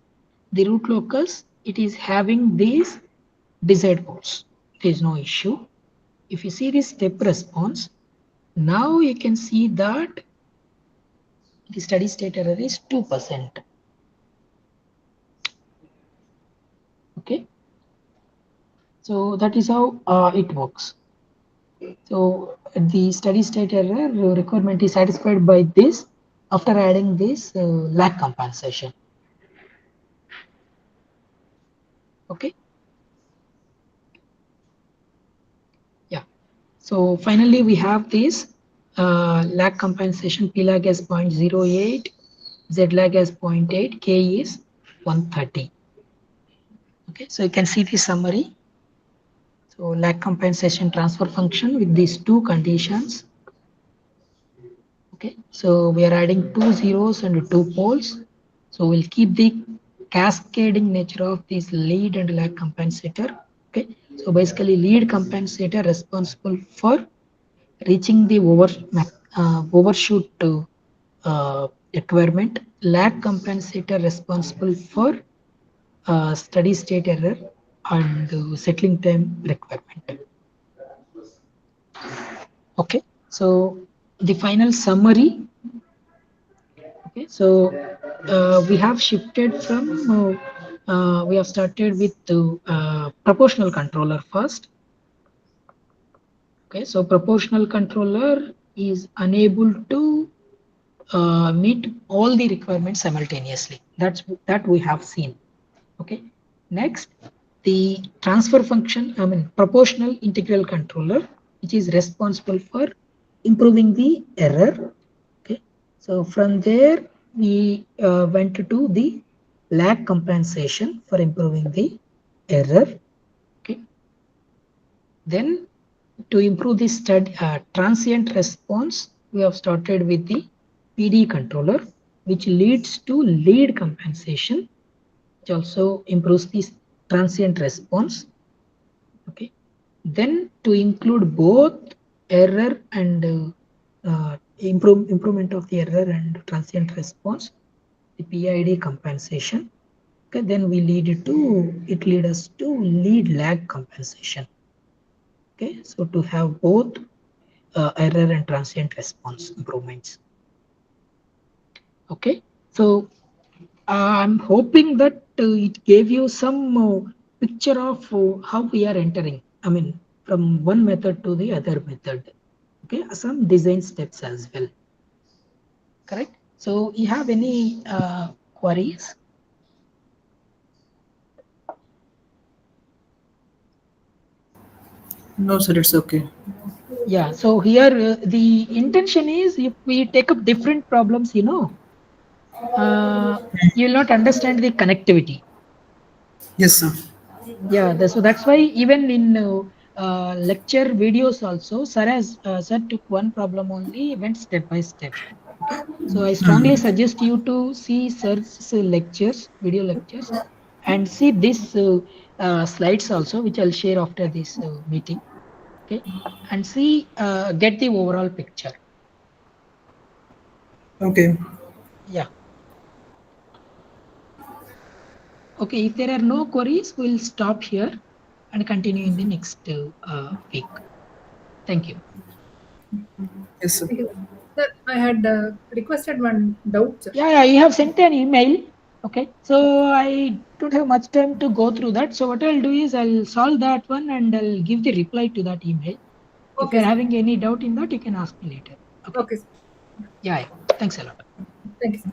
The root locus, it is having these desired poles. There is no issue. If you see this step response, now you can see that the steady state error is 2%. Okay, so that is how it works. So the steady state error requirement is satisfied by this after adding this lag compensation. Okay. Yeah. So finally, we have this lag compensation. P lag as 0.08, Z lag as 0.8, K is 130. Okay, so you can see the summary. So lag compensation transfer function with these two conditions. Okay, so we are adding two zeros and two poles. So we'll keep the cascading nature of this lead and lag compensator. Okay, so basically lead compensator responsible for reaching the overshoot requirement. Lag compensator responsible for steady state error and settling time requirement. Okay, so the final summary. Okay, so we have shifted from we have started with the proportional controller first. Okay, so proportional controller is unable to meet all the requirements simultaneously. That we have seen. Okay, next the transfer function, I mean proportional integral controller, which is responsible for improving the error. Okay, so from there we went to the lag compensation for improving the error. Okay, then to improve the transient response, we have started with the PD controller, which leads to lead compensation, which also improves the transient response. Okay, then to include both error and improvement of the error and transient response, the PID compensation. Okay, then we lead us to lead lag compensation. Okay, so to have both error and transient response improvements. Okay, so I'm hoping that it gave you some picture of how we are entering. I mean, from one method to the other method. Okay, some design steps as well. Correct. So you have any queries? No, sir, it's okay. Yeah. So here the intention is if we take up different problems, uh, you'll not understand the connectivity. Yes, sir. Yeah, so that's why even in lecture videos also, sir took one problem only, went step by step. Okay, so I strongly suggest you to see sir's lectures, video lectures, and see this slides also, which I'll share after this meeting. Okay, and see get the overall picture. Okay. Yeah. Okay, if there are no queries, we'll stop here and continue in the next week. Thank you. Yes, sir. Thank you. Sir, I had requested one doubt, sir. Yeah, you have sent an email. Okay, so I don't have much time to go through that. So what I'll do is I'll solve that one and I'll give the reply to that email. If Okay, you're sir. having any doubt in that, you can ask me later. Okay. Okay, sir. Yeah. Thanks a lot. Thank you, sir.